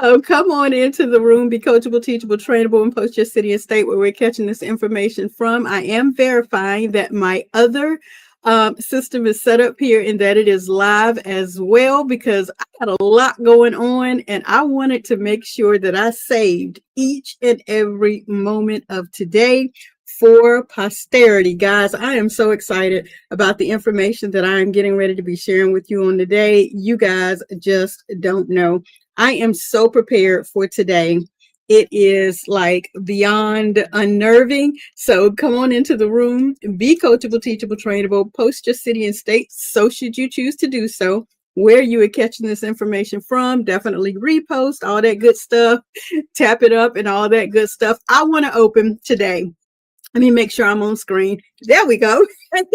So come on into the room, be coachable, teachable, trainable, and post your city and state where we're catching this information from. I am verifying that my other system is set up here and that it is live as well because I had a lot going on and I wanted to make sure that I saved each and every moment of today for posterity. Guys, I am so excited about the information that I am getting ready to be sharing with you on today. You guys just don't know. I am so prepared for today. It is like beyond unnerving. So come on into the room, be coachable, teachable, trainable, post your city and state. So should you choose to do so, where you are catching this information from, definitely repost all that good stuff, tap it up and all that good stuff. I want to open today. Let me make sure I'm on screen. There we go.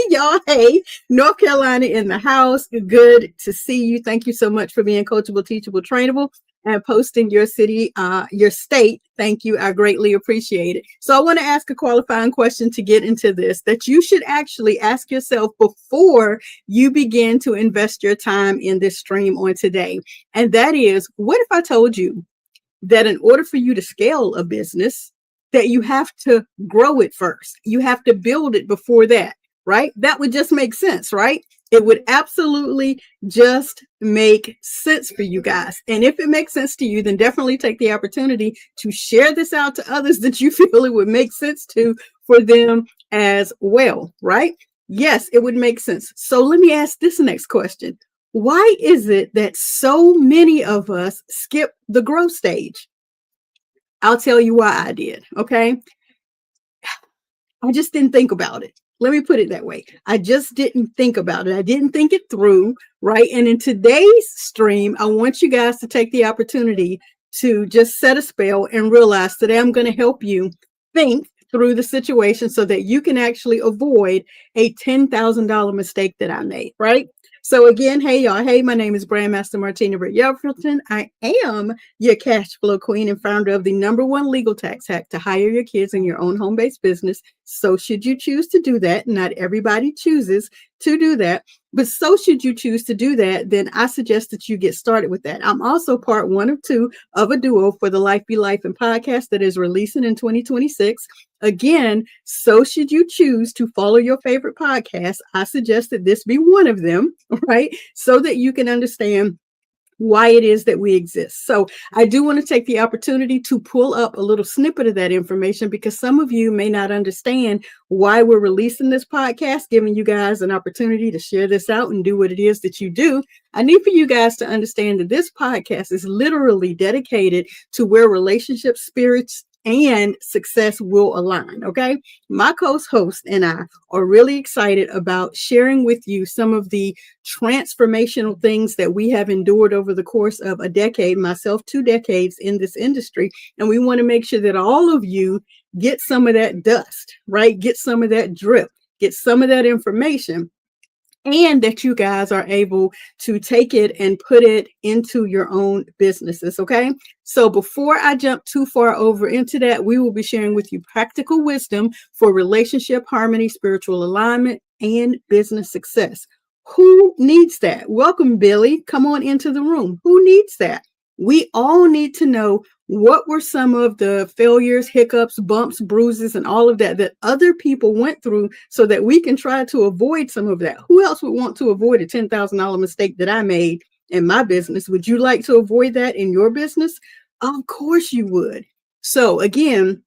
Y'all, hey, North Carolina in the house. Good to see you. Thank you so much for being coachable, teachable, trainable, and posting your city, your state. Thank you. I greatly appreciate it. So I want to ask a qualifying question to get into this that you should actually ask yourself before you begin to invest your time in this stream on today. And that is, what if I told you that in order for you to scale a business, that you have to grow it first. You have to build it before that, right? That would just make sense, right? It would absolutely just make sense for you guys. And if it makes sense to you, then definitely take the opportunity to share this out to others that you feel it would make sense to for them as well, right? Yes, it would make sense. So let me ask this next question. Why is it that so many of us skip the growth stage? I'll tell you why I did. Okay. I just didn't think about it. Let me put it that way. I just didn't think about it. I didn't think it through. Right. And in today's stream, I want you guys to take the opportunity to just set a spell and realize today I'm going to help you think through the situation so that you can actually avoid a $10,000 mistake that I made. Right. So again, hey y'all, hey, my name is Brandmaster Martina Britt Yelverton. I am your cash flow queen and founder of the #1 legal tax hack to hire your kids in your own home-based business. So should you choose to do that, not everybody chooses to do that, but so should you choose to do that, then I suggest that you get started with that. I'm also part 1 of 2 of a duo for the Life Be Life and podcast that is releasing in 2026. Again, so should you choose to follow your favorite podcast, I suggest that this be one of them, right? So that you can understand why it is that we exist. So I do want to take the opportunity to pull up a little snippet of that information because some of you may not understand why we're releasing this podcast, giving you guys an opportunity to share this out and do what it is that you do. I need for you guys to understand that this podcast is literally dedicated to where relationships, spirits, and success will align. Okay. My co-host and I are really excited about sharing with you some of the transformational things that we have endured over the course of a decade, myself 2 decades in this industry. And we want to make sure that all of you get some of that dust, right? Get some of that drip, get some of that information, and that you guys are able to take it and put it into your own businesses. Okay. So before I jump too far over into that, we will be sharing with you practical wisdom for relationship harmony, spiritual alignment, and business success. Who needs that? Welcome, Billy. Come on into the room. Who needs that? We all need to know what were some of the failures, hiccups, bumps, bruises, and all of that that other people went through so that we can try to avoid some of that. Who else would want to avoid a $10,000 mistake that I made in my business? Would you like to avoid that in your business? Of course you would. So again,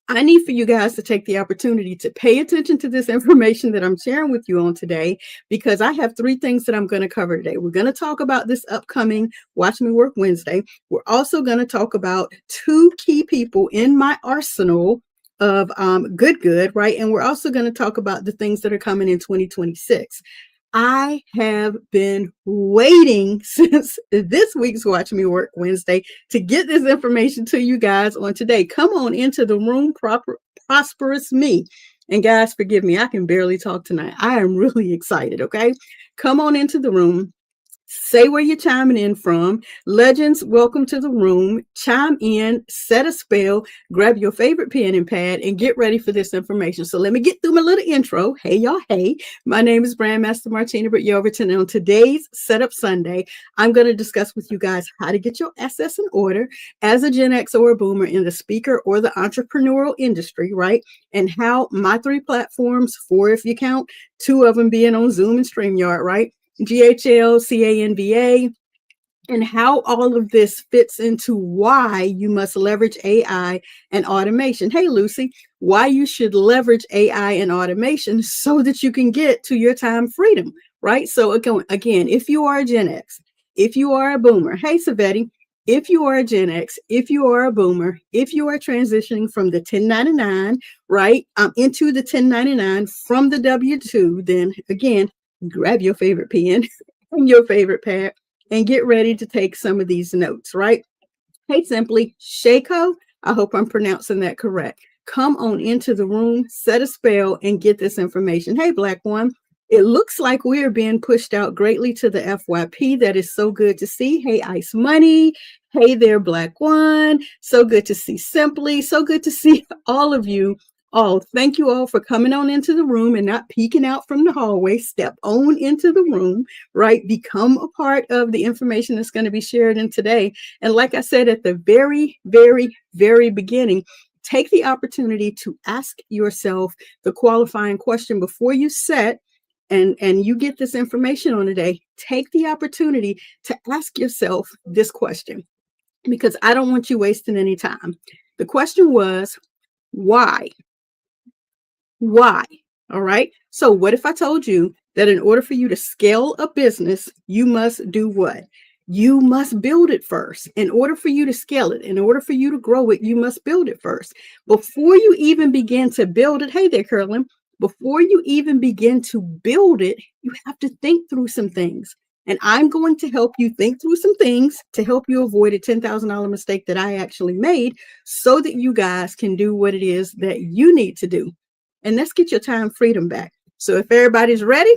I need for you guys to take the opportunity to pay attention to this information that I'm sharing with you on today, because I have 3 things that I'm going to cover today. We're going to talk about this upcoming Watch Me Work Wednesday. We're also going to talk about 2 key people in my arsenal of good, right? And we're also going to talk about the things that are coming in 2026. I have been waiting since this week's Watch Me Work Wednesday to get this information to you guys on today. Come on into the room, prosperous me. And guys, forgive me, I can barely talk tonight. I am really excited, okay? Come on into the room. Say where you're chiming in from. Legends, welcome to the room. Chime in, set a spell, grab your favorite pen and pad, and get ready for this information. So let me get through my little intro. Hey, y'all. Hey, my name is Brandmaster Martina Britt Yoverton. And on today's Setup Sunday, I'm going to discuss with you guys how to get your assets in order as a Gen X or a boomer in the speaker or the entrepreneurial industry, right? And how my 3 platforms, 4 if you count, 2 of them being on Zoom and StreamYard, right? GHL, CANVA, and how all of this fits into why you must leverage AI and automation. Hey, Lucy, why you should leverage AI and automation so that you can get to your time freedom, right? So again, if you are a Gen X, if you are a boomer, hey, Savetti, if you are a Gen X, if you are a boomer, if you are transitioning from the 1099, right, into the 1099 from the W-2, then again, grab your favorite pen and your favorite pad and get ready to take some of these notes, right? Hey, simply, Shako, I hope I'm pronouncing that correct. Come on into the room, set a spell, and get this information. Hey, Black One, it looks like we are being pushed out greatly to the FYP. That is so good to see. Hey, Ice Money. Hey there, Black One. So good to see Simply. So good to see all of you. Oh, thank you all for coming on into the room and not peeking out from the hallway. Step on into the room, right? Become a part of the information that's going to be shared in today. And like I said at the very, very, very beginning, take the opportunity to ask yourself the qualifying question before you set and you get this information on today. Take the opportunity to ask yourself this question, because I don't want you wasting any time. The question was, why? Why? All right. So what if I told you that in order for you to scale a business, you must do what? You must build it first. In order for you to scale it, in order for you to grow it, you must build it first. Before you even begin to build it, hey there, Carolyn, before you even begin to build it, you have to think through some things. And I'm going to help you think through some things to help you avoid a $10,000 mistake that I actually made so that you guys can do what it is that you need to do. And let's get your time freedom back. So if everybody's ready,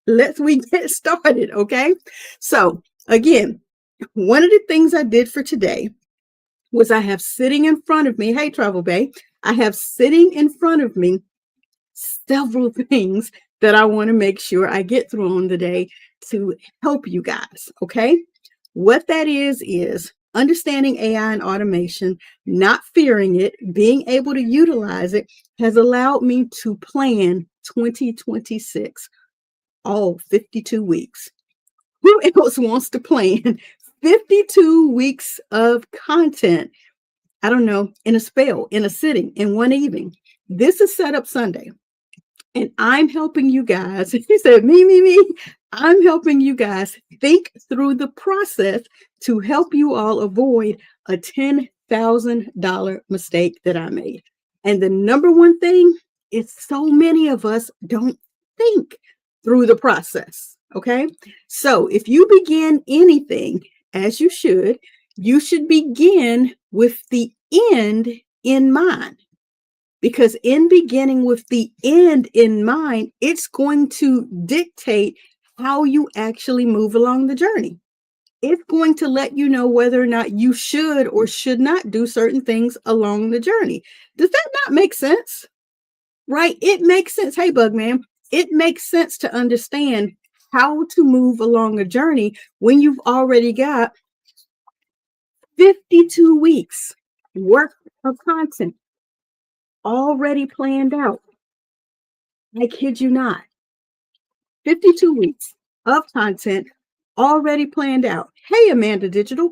we get started, okay? So again, one of the things I did for today was I have sitting in front of me, hey, Travel Bay, I have sitting in front of me several things that I want to make sure I get through on the day to help you guys, okay? What that is understanding AI and automation, not fearing it, being able to utilize it has allowed me to plan 2026, all 52 weeks. Who else wants to plan 52 weeks of content? I don't know, in a spell, in a sitting, in one evening. This is Setup Sunday. And I'm helping you guys. He said, me. I'm helping you guys think through the process to help you all avoid a $10,000 mistake that I made. And the number one thing is so many of us don't think through the process. Okay. So if you begin anything, as you should begin with the end in mind. Because in beginning with the end in mind, it's going to dictate how you actually move along the journey. It's going to let you know whether or not you should or should not do certain things along the journey. Does that not make sense? Right? It makes sense. Hey, Bugman, it makes sense to understand how to move along a journey when you've already got 52 weeks worth of content already planned out. I kid you not. 52 weeks of content already planned out. Hey, Amanda Digital.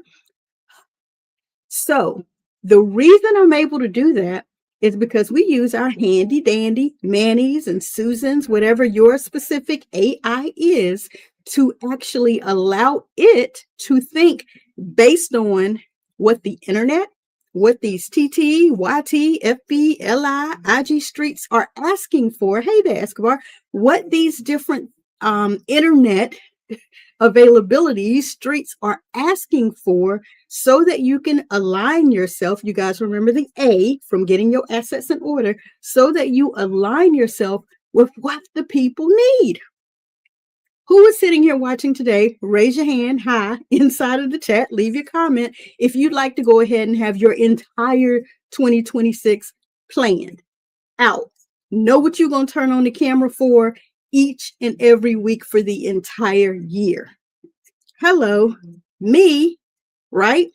So the reason I'm able to do that is because we use our handy dandy Manny's and Susan's, whatever your specific AI is, to actually allow it to think based on what the internet, what these TT, YT, FB, LI, IG streets are asking for. Hey there, Escobar. What these different internet availability streets are asking for so that you can align yourself. You guys remember the A from getting your assets in order so that you align yourself with what the people need. Who is sitting here watching today? Raise your hand high inside of the chat. Leave your comment if you'd like to go ahead and have your entire 2026 planned out. Know what you're going to turn on the camera for each and every week for the entire year. Hello, me, right?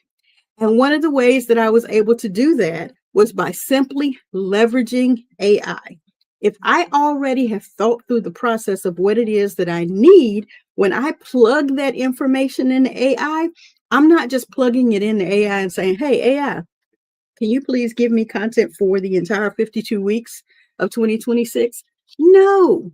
And one of the ways that I was able to do that was by simply leveraging AI. If I already have thought through the process of what it is that I need, when I plug that information into AI, I'm not just plugging it into AI and saying, hey, AI, can you please give me content for the entire 52 weeks of 2026? No,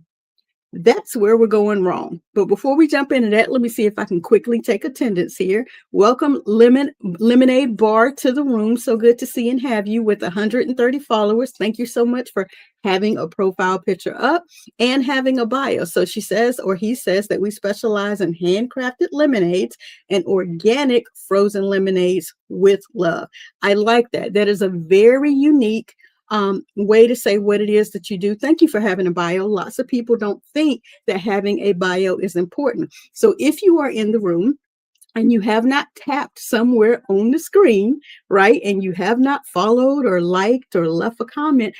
that's where we're going wrong. But before we jump into that, let me see if I can quickly take attendance here. Welcome, Lemonade Bar, to the room. So good to see and have you with 130 followers. Thank you so much for having a profile picture up and having a bio. So she says, or he says, that we specialize in handcrafted lemonades and organic frozen lemonades with love. I like that. That is a very unique way to say what it is that you do. Thank you for having a bio. Lots of people don't think that having a bio is important. So if you are in the room and you have not tapped somewhere on the screen, right, and you have not followed or liked or left a comment,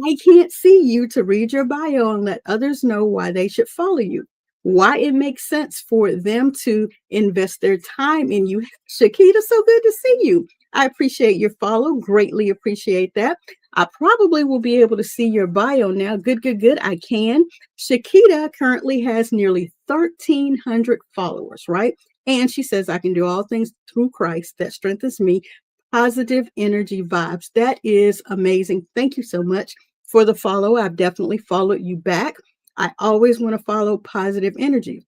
I can't see you to read your bio and let others know why they should follow you, why it makes sense for them to invest their time in you. Shakita, so good to see you. I appreciate your follow. Greatly appreciate that. I probably will be able to see your bio now. Good, good, good. I can. Shakita currently has nearly 1,300 followers, right? And she says, I can do all things through Christ that strengthens me. Positive energy vibes. That is amazing. Thank you so much for the follow. I've definitely followed you back. I always want to follow positive energy.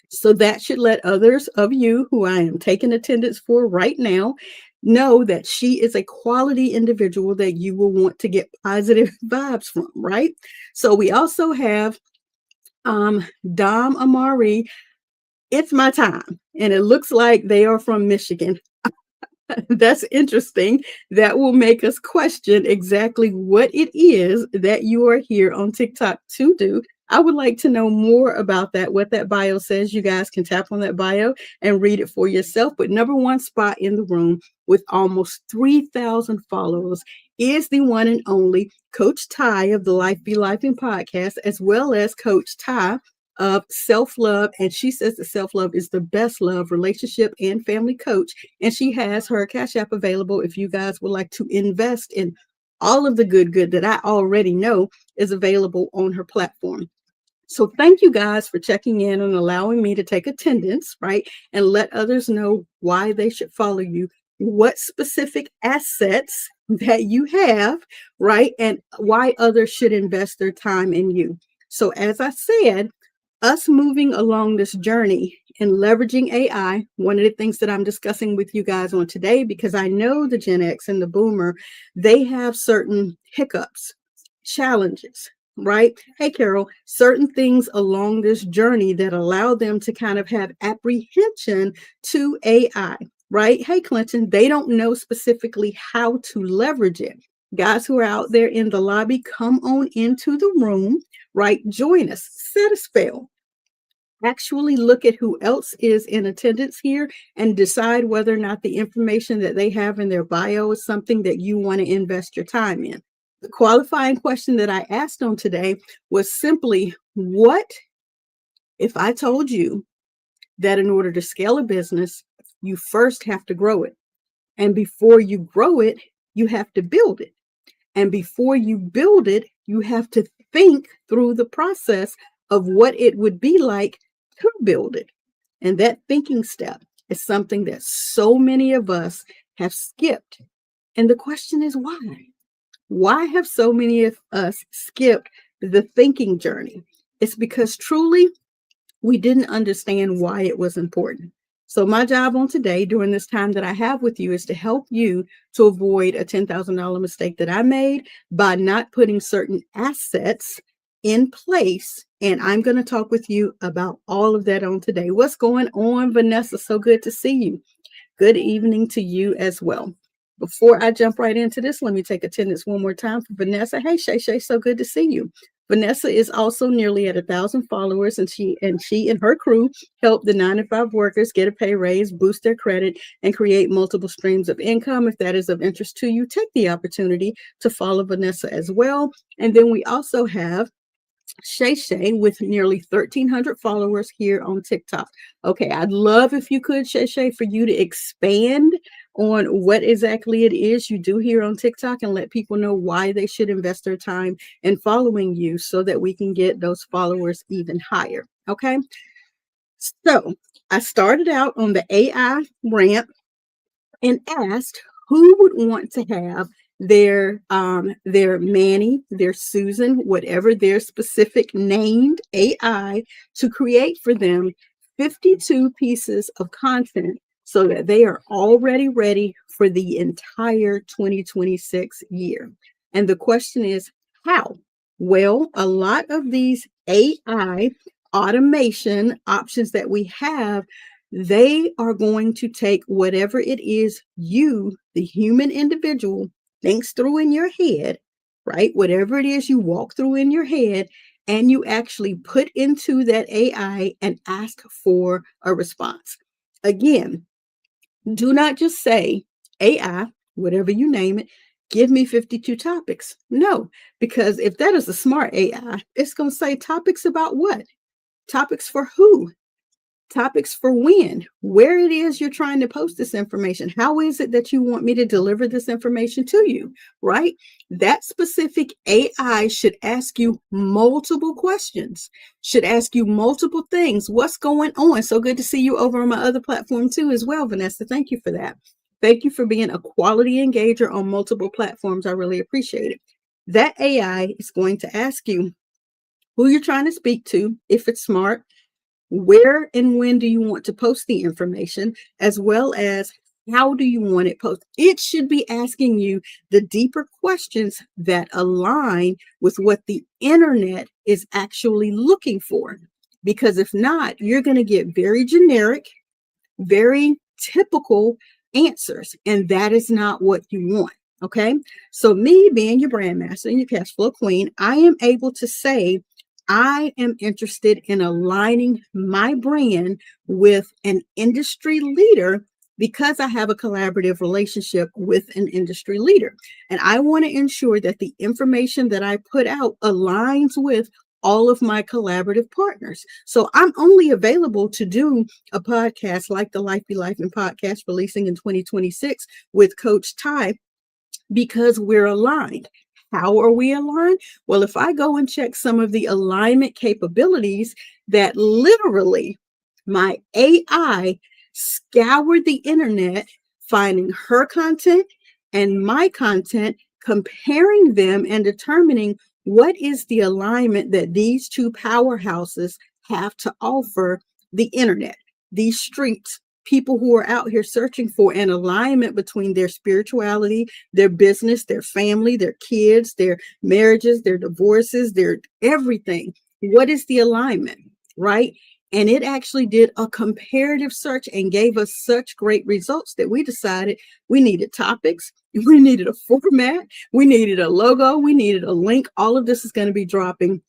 So that should let others of you who I am taking attendance for right now know that she is a quality individual that you will want to get positive vibes from, right? So we also have Dom Amari. It's my time. And it looks like they are from Michigan. That's interesting. That will make us question exactly what it is that you are here on TikTok to do. I would like to know more about that, what that bio says. You guys can tap on that bio and read it for yourself. But number one spot in the room with almost 3,000 followers is the one and only Coach Ty of the Life Be Lifing podcast, as well as Coach Ty of self-love. And she says that self-love is the best love, relationship, and family coach. And she has her Cash App available if you guys would like to invest in all of the good that I already know is available on her platform. So thank you guys for checking in and allowing me to take attendance, right? And let others know why they should follow you, what specific assets that you have, right? And why others should invest their time in you. So as I said, us moving along this journey and leveraging AI, one of the things that I'm discussing with you guys on today, because I know the Gen X and the Boomer, they have certain hiccups, challenges, right? Hey, Carol, certain things along this journey that allow them to kind of have apprehension to AI, right? Hey, Clinton, they don't know specifically how to leverage it. Guys who are out there in the lobby, come on into the room, right? Join us, set a spell. Actually look at who else is in attendance here and decide whether or not the information that they have in their bio is something that you want to invest your time in. The qualifying question that I asked on today was simply, what if I told you that in order to scale a business, you first have to grow it? And before you grow it, you have to build it. And before you build it, you have to think through the process of what it would be like to build it. And that thinking step is something that so many of us have skipped. And the question is why? Why have so many of us skipped the thinking journey? It's because truly we didn't understand why it was important. So my job on today, during this time that I have with you, is to help you to avoid a $10,000 mistake that I made by not putting certain assets in place. And I'm going to talk with you about all of that on today. What's going on, Vanessa? So good to see you. Good evening to you as well. Before I jump right into this, let me take attendance one more time for Vanessa. Hey, Shay, so good to see you. Vanessa is also nearly at 1,000 followers, and she and her crew help the 9 to 5 workers get a pay raise, boost their credit, and create multiple streams of income. If that is of interest to you, take the opportunity to follow Vanessa as well. And then we also have Shay Shay with nearly 1,300 followers here on TikTok. Okay, I'd love if you could, Shay Shay, for you to expand on what exactly it is you do here on TikTok and let people know why they should invest their time in following you so that we can get those followers even higher. Okay, so I started out on the AI rant and asked who would want to have their Manny, their Susan, whatever their specific named AI, to create for them 52 pieces of content so that they are already ready for the entire 2026 year. And the question is how? Well, a lot of these AI automation options that we have, they are going to take whatever it is you, the human individual, thinks through in your head, right? Whatever it is you walk through in your head, and you actually put into that AI and ask for a response. Again, do not just say, AI, whatever you name it, give me 52 topics. No, because if that is a smart AI, it's going to say topics about what? Topics for who? Topics for when, where it is you're trying to post this information. How is it that you want me to deliver this information to you, right? That specific AI should ask you multiple questions, should ask you multiple things. What's going on? So good to see you over on my other platform too as well, Vanessa. Thank you for that. Thank you for being a quality engager on multiple platforms. I really appreciate it. That AI is going to ask you who you're trying to speak to, if it's smart, where and when do you want to post the information, as well as how do you want it posted. It should be asking you the deeper questions that align with what the internet is actually looking for. Because if not, you're going to get very generic, very typical answers, and that is not what you want. Okay, so me being your brand master and your cash flow queen, I am able to say I am interested in aligning my brand with an industry leader because I have a collaborative relationship with an industry leader. And I want to ensure that the information that I put out aligns with all of my collaborative partners. So I'm only available to do a podcast like the Life Be Life and podcast releasing in 2026 with Coach Ty because we're aligned. How are we aligned? Well, if I go and check some of the alignment capabilities that literally my AI scoured the internet, finding her content and my content, comparing them and determining what is the alignment that these two powerhouses have to offer the internet, these streets, people who are out here searching for an alignment between their spirituality, their business, their family, their kids, their marriages, their divorces, their everything. What is the alignment, right? And it actually did a comparative search and gave us such great results that we decided we needed topics, we needed a format, we needed a logo, we needed a link. All of this is going to be dropping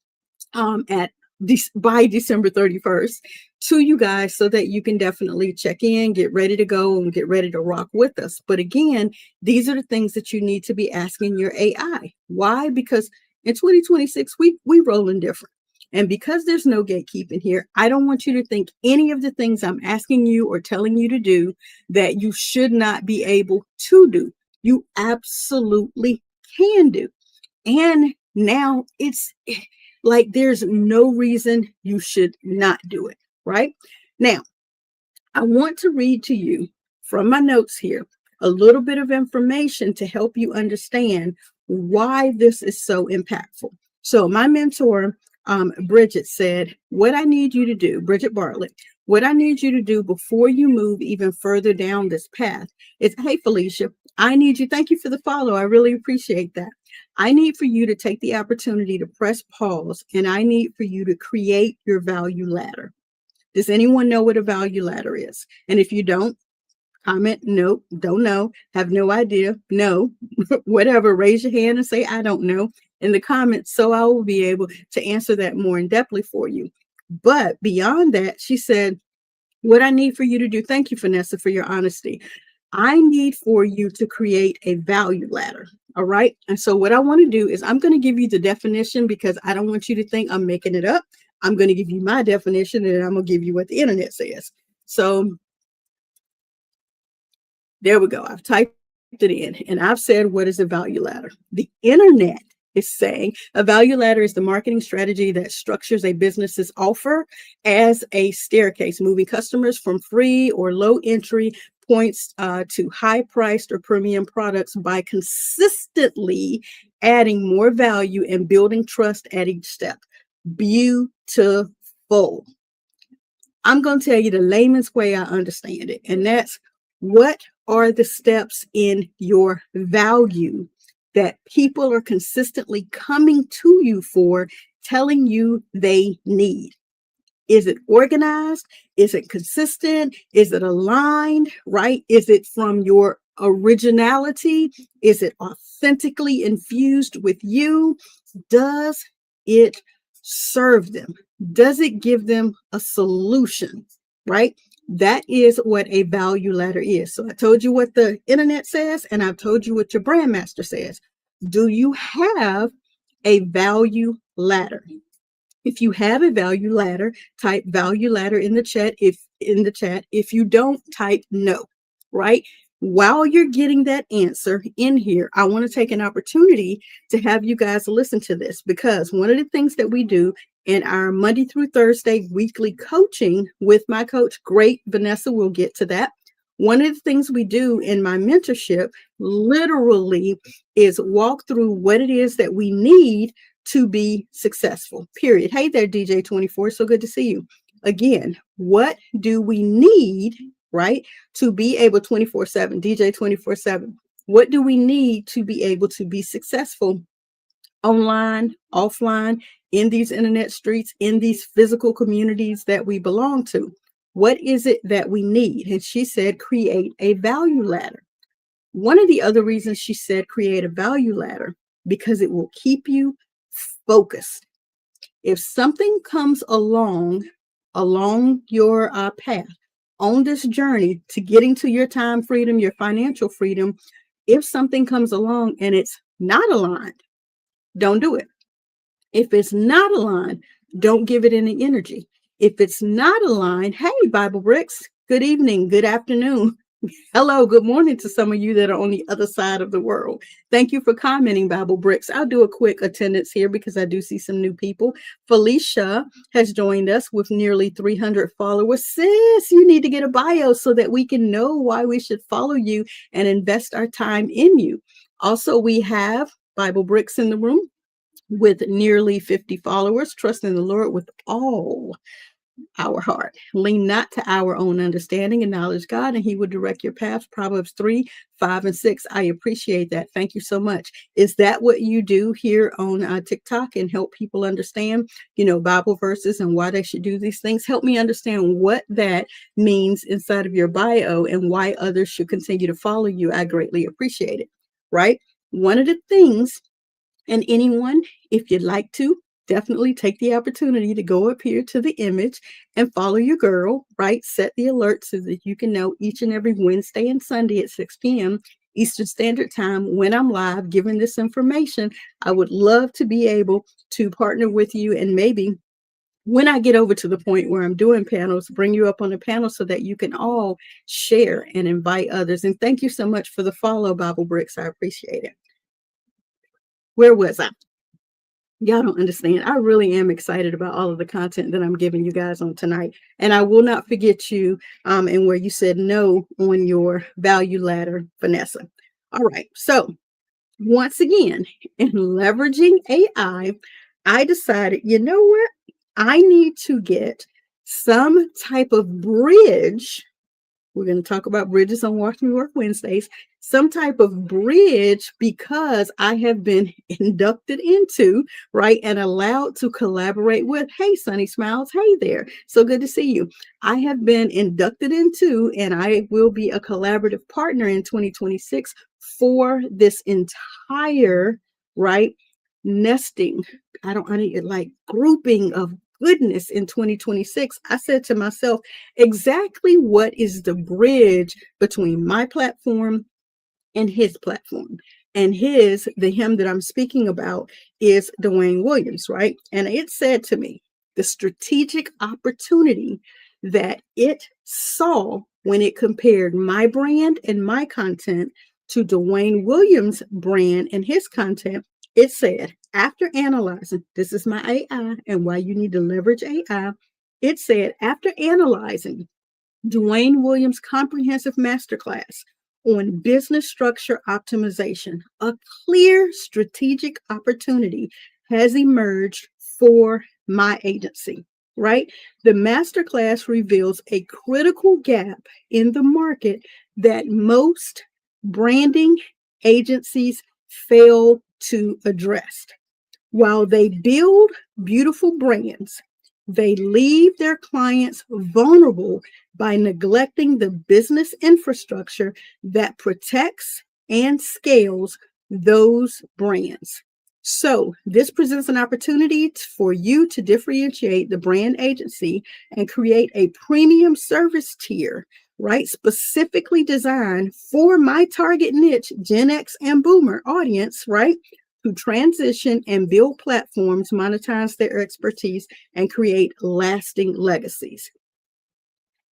by December 31st to you guys so that you can definitely check in, get ready to go, and get ready to rock with us. But again, these are the things that you need to be asking your AI. Why? Because in 2026, we rolling different. And because there's no gatekeeping here, I don't want you to think any of the things I'm asking you or telling you to do that you should not be able to do. You absolutely can do. And now it's like there's no reason you should not do it, right? Now, I want to read to you from my notes here a little bit of information to help you understand why this is so impactful. So my mentor, Bridget, said, what I need you to do, Bridget Bartlett, what I need you to do before you move even further down this path is, hey, Felicia, I need you. Thank you for the follow. I really appreciate that. I need for you to take the opportunity to press pause, and I need for you to create your value ladder. Does anyone know what a value ladder is? And if you don't, comment, nope, don't know, have no idea, no, whatever, raise your hand and say, I don't know. in the comments so I will be able to answer that more in depthly for you. But beyond that, she said, what I need for you to do, thank you, Vanessa, for your honesty. I need for you to create a value ladder. All right. And so, what I want to do is I'm going to give you the definition because I don't want you to think I'm making it up. I'm going to give you my definition and I'm going to give you what the internet says. So, there we go. I've typed it in and I've said, what is a value ladder? The internet is saying a value ladder is the marketing strategy that structures a business's offer as a staircase, moving customers from free or low entry points to high priced or premium products by consistently adding more value and building trust at each step. Beautiful. I'm going to tell you the layman's way I understand it, and that's what are the steps in your value that people are consistently coming to you for, telling you they need. Is it organized? Is it consistent? Is it aligned, right? Is it from your originality? Is it authentically infused with you? Does it serve them? Does it give them a solution, right? That is what a value ladder is. So I told you what the internet says, and I've told you what your brand master says. Do you have a value ladder? If you have a value ladder, type value ladder in the chat. If you don't, type no, right? While you're getting that answer in here, I want to take an opportunity to have you guys listen to this, because one of the things that we do in our Monday through Thursday weekly coaching with my coach, great Vanessa, we'll get to that. One of the things we do in my mentorship literally is walk through what it is that we need to be successful, period. Hey there, DJ24. So good to see you. Again, what do we need, right, to be able 24/7, DJ 24/7? What do we need to be able to be successful online, offline, in these internet streets, in these physical communities that we belong to? What is it that we need? And she said, create a value ladder. One of the other reasons she said create a value ladder, because it will keep you focused. If something comes along your path on this journey to getting to your time freedom, your financial freedom, if something comes along and it's not aligned, don't do it. If it's not aligned, don't give it any energy. If it's not aligned, hey, Bible Bricks, good evening, good afternoon. Hello, good morning to some of you that are on the other side of the world. Thank you for commenting, Bible Bricks. I'll do a quick attendance here because I do see some new people. Felicia has joined us with nearly 300 followers. Sis, you need to get a bio so that we can know why we should follow you and invest our time in you. Also, we have Bible Bricks in the room with nearly 50 followers, trusting the Lord with all our heart. Lean not to our own understanding, and knowledge God, and He will direct your path. Proverbs 3, 5, and 6. I appreciate that. Thank you so much. Is that what you do here on TikTok and help people understand, Bible verses and why they should do these things? Help me understand what that means inside of your bio and why others should continue to follow you. I greatly appreciate it, right? One of the things, and anyone, if you'd like to, definitely take the opportunity to go up here to the image and follow your girl, right? Set the alert so that you can know each and every Wednesday and Sunday at 6 p.m. Eastern Standard Time when I'm live giving this information. I would love to be able to partner with you, and maybe when I get over to the point where I'm doing panels, bring you up on a panel so that you can all share and invite others. And thank you so much for the follow, Bible Bricks. I appreciate it. Where was I? Y'all don't understand. I really am excited about all of the content that I'm giving you guys on tonight. And I will not forget you and where you said no on your value ladder, Vanessa. All right. So once again, in leveraging AI, I decided, you know what? I need to get some type of bridge. We're going to talk about bridges on Watch Me Work Wednesdays. Some type of bridge, because I have been inducted into, right, and allowed to collaborate with. Hey, Sunny Smiles. Hey there. So good to see you. I have been inducted into, and I will be a collaborative partner in 2026 for this entire, right, nesting. I need like grouping of goodness in 2026. I said to myself, exactly what is the bridge between my platform and his platform? And the him that I'm speaking about is Dwayne Williams, right? And it said to me, the strategic opportunity that it saw when it compared my brand and my content to Dwayne Williams' brand and his content, it said, after analyzing, this is my AI and why you need to leverage AI. It said, after analyzing Dwayne Williams' comprehensive masterclass on business structure optimization, a clear strategic opportunity has emerged for my agency, right? The masterclass reveals a critical gap in the market that most branding agencies fail to address. While they build beautiful brands, they leave their clients vulnerable by neglecting the business infrastructure that protects and scales those brands. So, this presents an opportunity for you to differentiate the brand agency and create a premium service tier, right? Specifically designed for my target niche, Gen X and Boomer audience, right? To transition and build platforms, monetize their expertise, and create lasting legacies.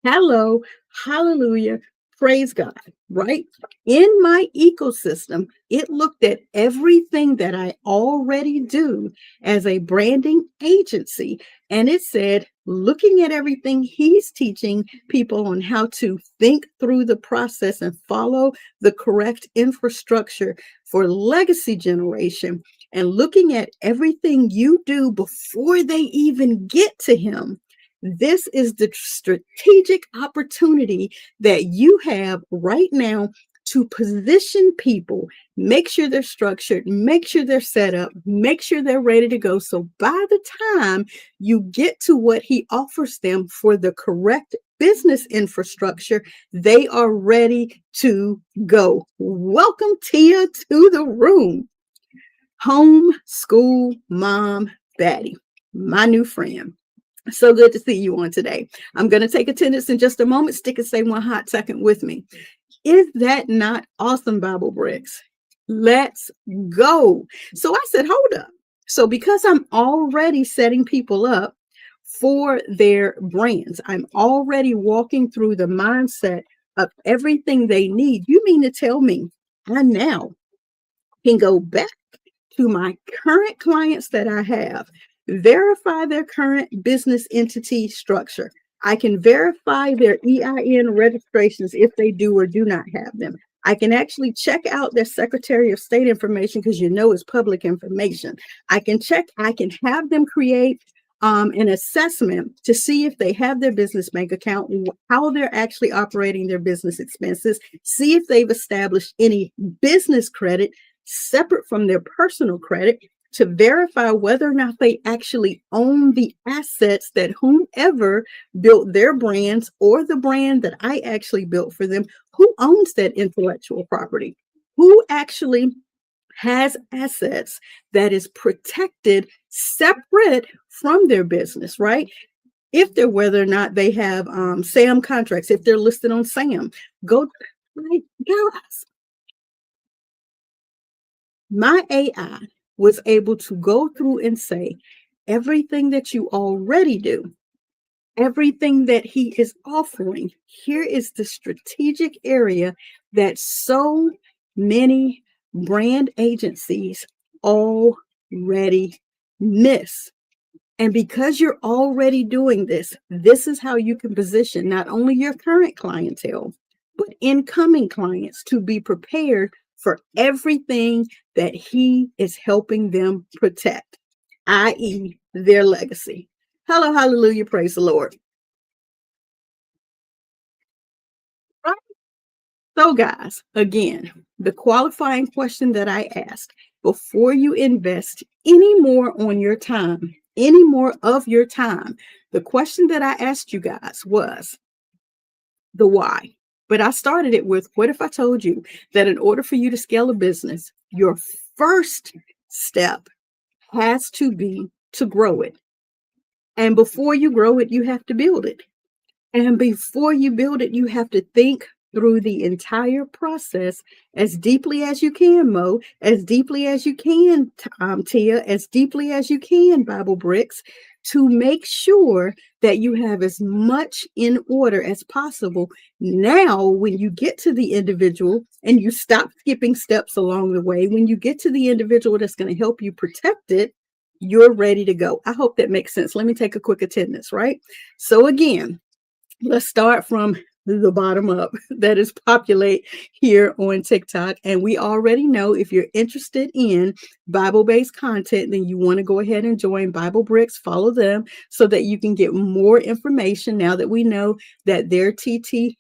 Hello, hallelujah, praise God, right? In my ecosystem, it looked at everything that I already do as a branding agency, and it said, looking at everything he's teaching people on how to think through the process and follow the correct infrastructure for legacy generation, and looking at everything you do before they even get to him. This is the strategic opportunity that you have right now to position people, make sure they're structured, make sure they're set up, make sure they're ready to go. So by the time you get to what he offers them for the correct business infrastructure, they are ready to go. Welcome, Tia, to the room. Homeschool mom baddie, my new friend. So good to see you on today. I'm going to take attendance in just a moment. Stick and stay one hot second with me. Is that not awesome, Bible Bricks? Let's go. So I said, hold up. So because I'm already setting people up for their brands, I'm already walking through the mindset of everything they need. You mean to tell me I now can go back to my current clients that I have, verify their current business entity structure. I can verify their EIN registrations if they do or do not have them. I can actually check out their Secretary of State information because you know it's public information. I can have them create an assessment to see if they have their business bank account, how they're actually operating their business expenses, see if they've established any business credit separate from their personal credit, to verify whether or not they actually own the assets that whomever built their brands or the brand that I actually built for them, who owns that intellectual property, who actually has assets that is protected separate from their business, right? If they're whether or not they have SAM contracts, if they're listed on SAM, go, like, guys, my AI was able to go through and say everything that you already do, everything that he is offering. Here is the strategic area that so many brand agencies already miss. And because you're already doing this, this is how you can position not only your current clientele, but incoming clients to be prepared for everything that he is helping them protect, i.e., their legacy. Hello, hallelujah, praise the Lord. Right? So, guys, again, the qualifying question that I asked before you invest any more on your time, any more of your time, the question that I asked you guys was the why. But I started it with, what if I told you that in order for you to scale a business, your first step has to be to grow it. And before you grow it, you have to build it. And before you build it, you have to think through the entire process as deeply as you can, Mo, as deeply as you can, Tia, as deeply as you can, Bible Bricks, to make sure that you have as much in order as possible. Now, when you get to the individual and you stop skipping steps along the way, when you get to the individual that's going to help you protect it, you're ready to go. I hope that makes sense. Let me take a quick attendance, right? So again, let's start from the bottom up. That is populate here on TikTok. And we already know if you're interested in Bible-based content, then you want to go ahead and join Bible Bricks, follow them so that you can get more information now that we know that their TT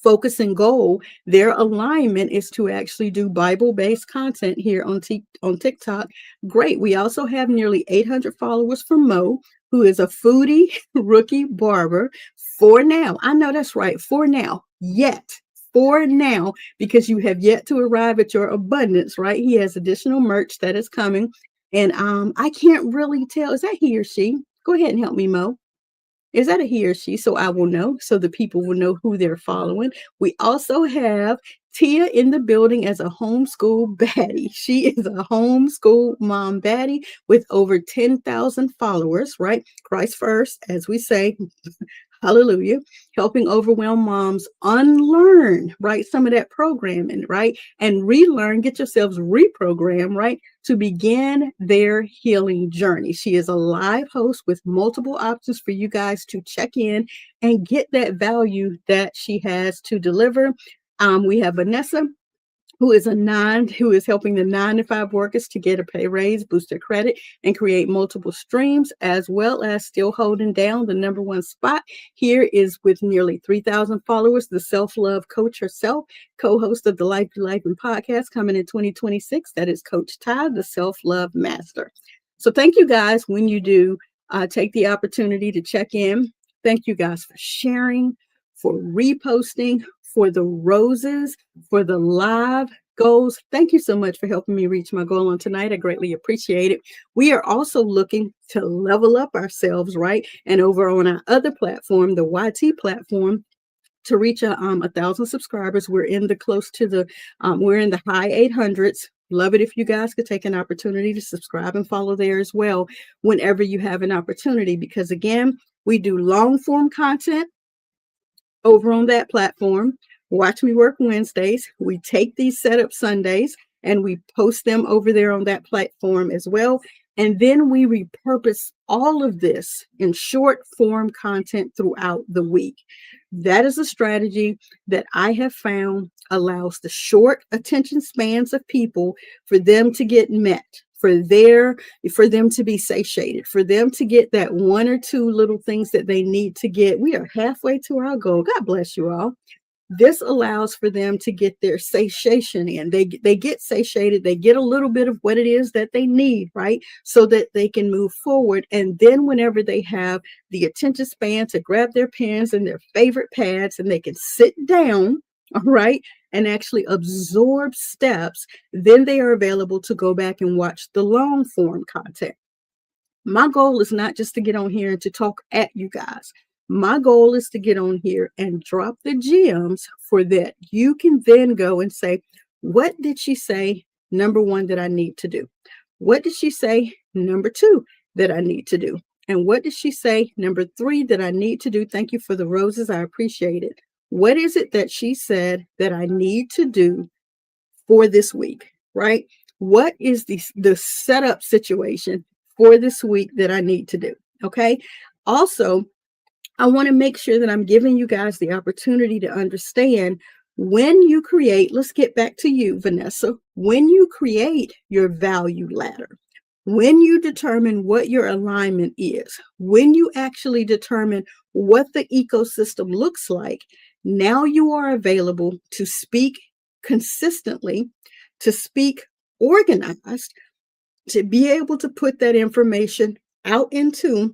focus and goal, their alignment is to actually do Bible-based content here on TikTok. Great. We also have nearly 800 followers from Mo, who is a foodie rookie barber for now. I know that's right. For now, yet. For now, because you have yet to arrive at your abundance, right? He has additional merch that is coming. And I can't really tell. Is that he or she? Go ahead and help me, Mo. Is that a he or she? So I will know, so the people will know who they're following. We also have Tia in the building as a homeschool baddie. She is a homeschool mom baddie with over 10,000 followers, right? Christ first, as we say. Hallelujah. Helping overwhelmed moms unlearn, right? Some of that programming, right? And relearn, get yourselves reprogrammed, right? To begin their healing journey. She is a live host with multiple options for you guys to check in and get that value that she has to deliver. We have Vanessa, who is helping the 9 to 5 workers to get a pay raise, boost their credit, and create multiple streams, as well as still holding down the #1 spot. Here is with nearly 3,000 followers, the self-love coach herself, co-host of the Life to Life and podcast coming in 2026. That is Coach Ty, the self-love master. So thank you guys when you do take the opportunity to check in. Thank you guys for sharing, for reposting, for the roses, for the live goals. Thank you so much for helping me reach my goal on tonight. I greatly appreciate it. We are also looking to level up ourselves, right? And over on our other platform, the YT platform, to reach 1,000 subscribers. We're in the high 800s. Love it if you guys could take an opportunity to subscribe and follow there as well whenever you have an opportunity, because again, we do long form content over on that platform. Watch Me Work Wednesdays. We take these setup Sundays and we post them over there on that platform as well. And then we repurpose all of this in short form content throughout the week. That is a strategy that I have found allows the short attention spans of people for them to get met, for them to be satiated, for them to get that 1 or 2 little things that they need to get. We are halfway to our goal. God bless you all. This allows for them to get their satiation in. They get satiated. They get a little bit of what it is that they need, right? So that they can move forward. And then whenever they have the attention span to grab their pens and their favorite pads and they can sit down, all right, and actually absorb steps, then they are available to go back and watch the long form content. My goal is not just to get on here and to talk at you guys. My goal is to get on here and drop the gems for that. You can then go and say, what did she say, #1, that I need to do? What did she say, #2, that I need to do? And what did she say, #3, that I need to do? Thank you for the roses. I appreciate it. What is it that she said that I need to do for this week, right? What is the setup situation for this week that I need to do? Okay. Also, I want to make sure that I'm giving you guys the opportunity to understand when you create, let's get back to you, Vanessa, when you create your value ladder, when you determine what your alignment is, when you actually determine what the ecosystem looks like, now you are available to speak consistently, to speak organized, to be able to put that information out into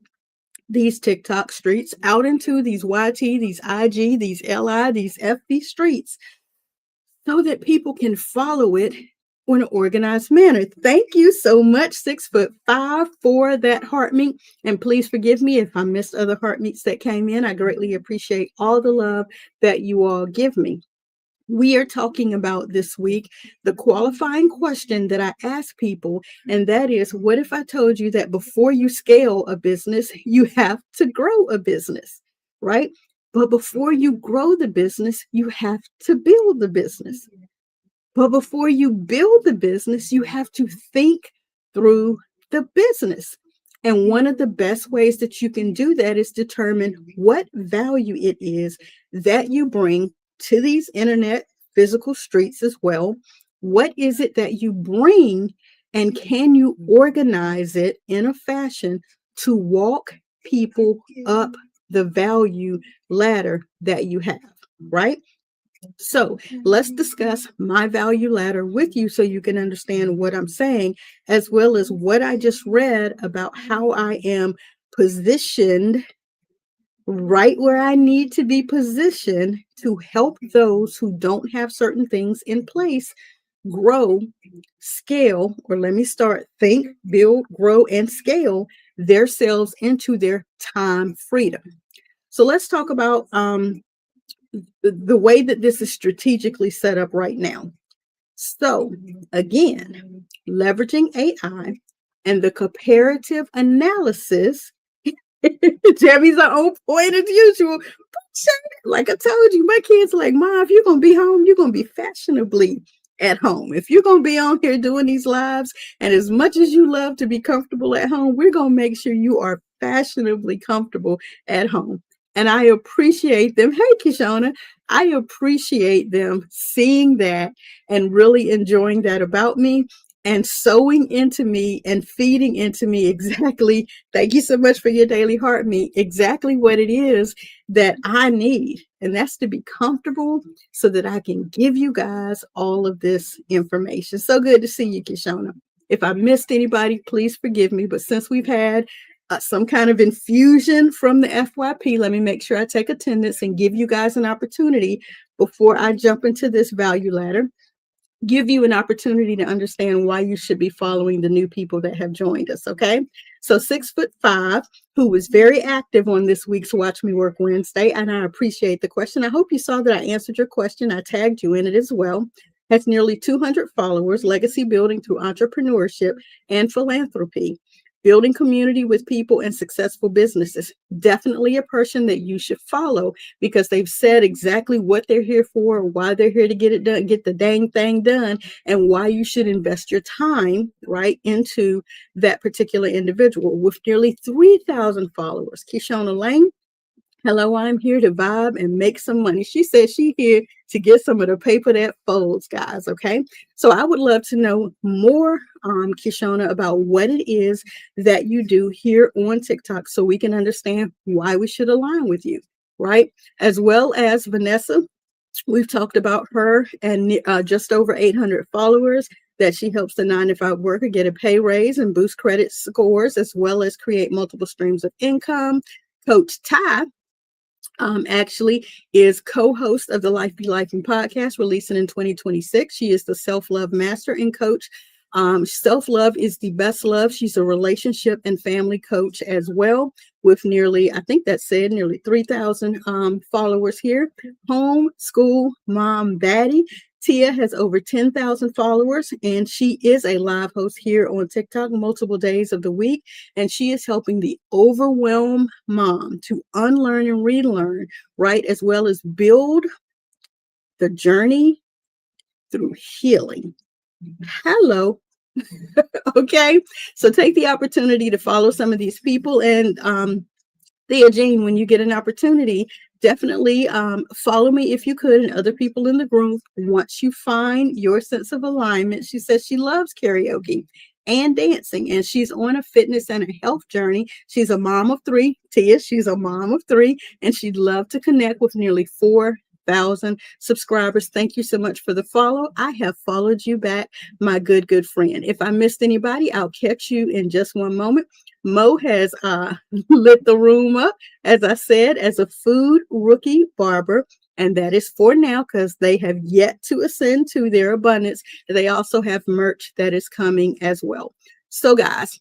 these TikTok streets, out into these YT, these IG, these LI, these FB streets, so that people can follow it in an organized manner. Thank you so much, 6'5", for that heart meet. And please forgive me if I missed other heart meets that came in. I greatly appreciate all the love that you all give me. We are talking about this week the qualifying question that I ask people, and that is, what if I told you that before you scale a business, you have to grow a business, right? But before you grow the business, you have to build the business. But before you build the business, you have to think through the business. And one of the best ways that you can do that is determine what value it is that you bring to these internet physical streets as well. What is it that you bring, and can you organize it in a fashion to walk people up the value ladder that you have, right? So let's discuss my value ladder with you so you can understand what I'm saying, as well as what I just read about how I am positioned right where I need to be positioned to help those who don't have certain things in place grow, scale, or let me start, think, build, grow, and scale themselves into their time freedom. So let's talk about the way that this is strategically set up right now. So, again, leveraging AI and the comparative analysis. Debbie's on point as usual. Like I told you, my kids are like, Mom, if you're going to be home, you're going to be fashionably at home. If you're going to be on here doing these lives, and as much as you love to be comfortable at home, we're going to make sure you are fashionably comfortable at home. And I appreciate them. Hey, Kishona, I appreciate them seeing that and really enjoying that about me and sewing into me and feeding into me exactly. Thank you so much for your daily heart meet. Exactly what it is that I need. And that's to be comfortable so that I can give you guys all of this information. So good to see you, Kishona. If I missed anybody, please forgive me. But since we've had some kind of infusion from the FYP, let me make sure I take attendance and give you guys an opportunity before I jump into this value ladder, give you an opportunity to understand why you should be following the new people that have joined us. Okay. So 6'5", who was very active on this week's Watch Me Work Wednesday, and I appreciate the question. I hope you saw that I answered your question. I tagged you in it as well. Has nearly 200 followers, legacy building through entrepreneurship and philanthropy. Building community with people and successful businesses. Definitely a person that you should follow because they've said exactly what they're here for, why they're here to get it done, get the dang thing done, and why you should invest your time right into that particular individual. With nearly 3,000 followers, Kishona Lane. Hello, I'm here to vibe and make some money. She said she here to get some of the paper that folds, guys. Okay. So I would love to know more, Kishona, about what it is that you do here on TikTok so we can understand why we should align with you, right? As well as Vanessa. We've talked about her and just over 800 followers, that she helps the 9-to-5 worker get a pay raise and boost credit scores, as well as create multiple streams of income. Coach Ty actually is co-host of the Life Be Lifing podcast, releasing in 2026. She is the self-love master and coach. Self-love is the best love. She's a relationship and family coach as well, with nearly, I think that said, nearly 3,000 followers here. Homeschool mom baddie. Tia has over 10,000 followers, and she is a live host here on TikTok multiple days of the week. And she is helping the overwhelmed mom to unlearn and relearn, right? As well as build the journey through healing. Hello. Okay. So take the opportunity to follow some of these people. And Thea Jean, when you get an opportunity, definitely follow me if you could, and other people in the group. Once you find your sense of alignment, she says she loves karaoke and dancing, and she's on a fitness and a health journey. She's a mom of three. Tia, she's a mom of three, and she'd love to connect with nearly 4,000 subscribers. Thank you so much for the follow. I have followed you back, my good friend. If I missed anybody, I'll catch you in just one moment. Mo has lit the room up, as I said, as a food rookie barber. And that is for now because they have yet to ascend to their abundance. They also have merch that is coming as well. So, guys,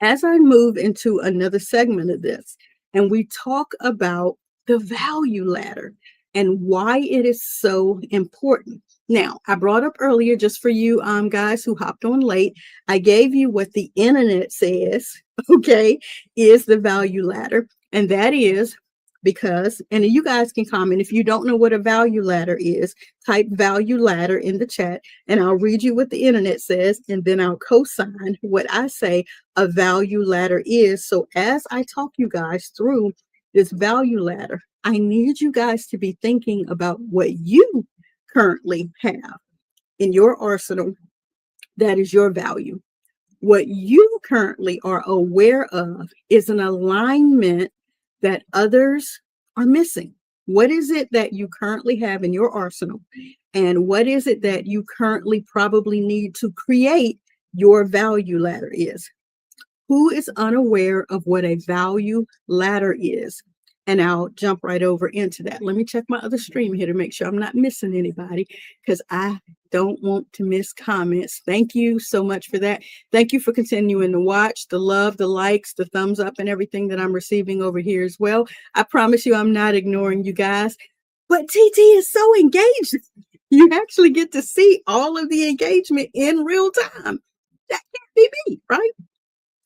as I move into another segment of this, and we talk about the value ladder and why it is so important. Now, I brought up earlier, just for you guys who hopped on late, I gave you what the internet says, okay, is the value ladder. And that is because, and you guys can comment if you don't know what a value ladder is, type value ladder in the chat, and I'll read you what the internet says, and then I'll co-sign what I say a value ladder is. So as I talk you guys through this value ladder, I need you guys to be thinking about what you currently have in your arsenal that is your value. What you currently are aware of is an alignment that others are missing. What is it that you currently have in your arsenal? And what is it that you currently probably need to create your value ladder is? Who is unaware of what a value ladder is? And I'll jump right over into that. Let me check my other stream here to make sure I'm not missing anybody because I don't want to miss comments. Thank you so much for that. Thank you for continuing to watch, the love, the likes, the thumbs up, and everything that I'm receiving over here as well. I promise you I'm not ignoring you guys, but TT is so engaged. You actually get to see all of the engagement in real time. That can't be me, right?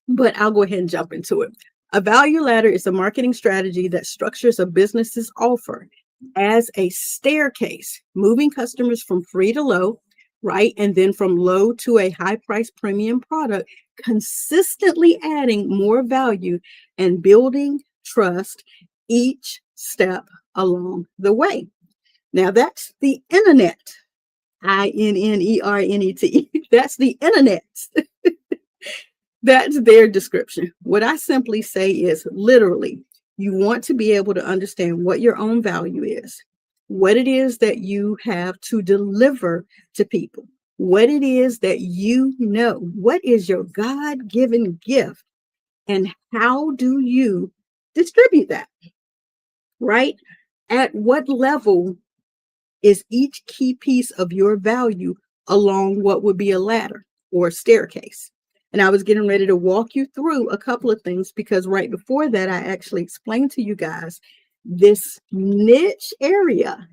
But I'll go ahead and jump into it. A value ladder is a marketing strategy that structures a business's offer as a staircase, moving customers from free to low, right? And then from low to a high price premium product, consistently adding more value and building trust each step along the way. Now that's the internet. INNERNET. That's the internet. That's their description. What I simply say is literally, you want to be able to understand what your own value is, what it is that you have to deliver to people, what it is that you know, what is your God-given gift, and how do you distribute that, right? At what level is each key piece of your value along what would be a ladder or a staircase? And I was getting ready to walk you through a couple of things because right before that, I actually explained to you guys this niche area